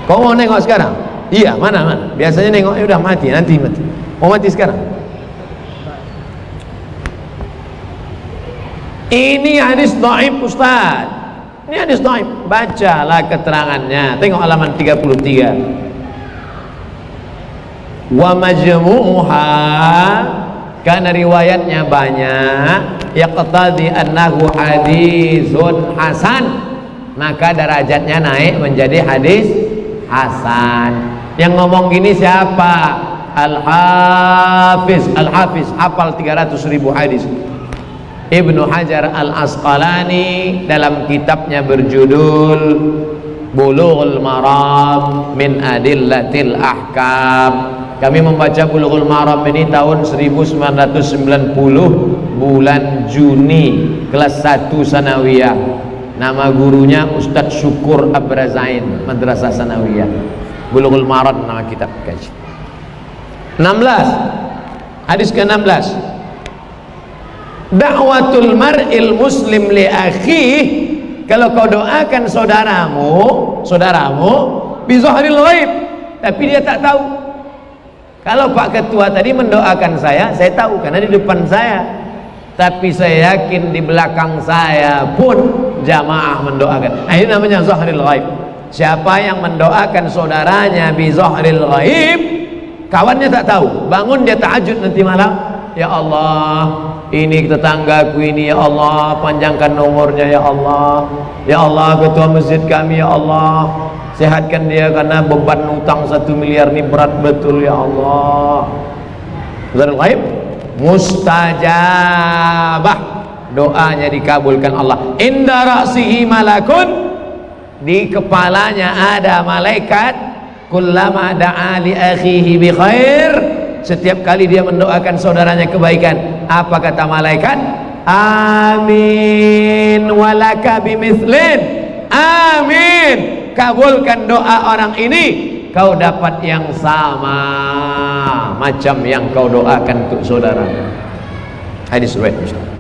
Kau mau nengok sekarang? Iya, mana? Biasanya nengoknya udah mati, nanti mati. Mau mati sekarang? Ini hadis dhaif Ustaz. Ini hadis dhaif. Bacalah keterangannya. Tengok halaman 33. Wa majmu'uha, karena riwayatnya banyak, yaqtadi annahu haditsun hasan, maka derajatnya naik menjadi hadis hasan. Yang ngomong gini siapa? Al-Hafiz, hafal 300.000 hadis. Ibnu Hajar Al-Asqalani dalam kitabnya berjudul Bulughul Maram min Adillatil Ahkam. Kami membaca Bulughul Maram ini tahun 1990 bulan Juni, kelas 1 sanawiyah. Nama gurunya Ustadz Syukur Abrazain, Madrasah Sanawiyah. Bulughul Maram nama kitab kaji. Hadis ke-16, da'watul mar'il muslim li akhih, kalau kau doakan saudaramu bi zahril ghaib, tapi dia tak tahu. Kalau Pak Ketua tadi mendoakan saya tahu karena di depan saya, tapi saya yakin di belakang saya pun jamaah mendoakan. Nah, ini namanya zahril ghaib. Siapa yang mendoakan saudaranya bi zahril ghaib, kawannya tak tahu, bangun dia tahajud nanti malam, ya Allah, ini tetanggaku ini, ya Allah, panjangkan umurnya, ya Allah, ya Allah, ketua masjid kami, ya Allah, sehatkan dia karena beban utang 1 miliar ini berat betul, ya Allah. Zahril ghaib mustajabah, doanya dikabulkan Allah. Inda ra'sihi malakun, di kepalanya ada malaikat, kullama da'a li akhihi bi khair, setiap kali dia mendoakan saudaranya kebaikan, apa kata malaikat? Amin walaka bimithlin, amin, kabulkan doa orang ini, kau dapat yang sama macam yang kau doakan untuk saudara. Hadis riwayat Muslim.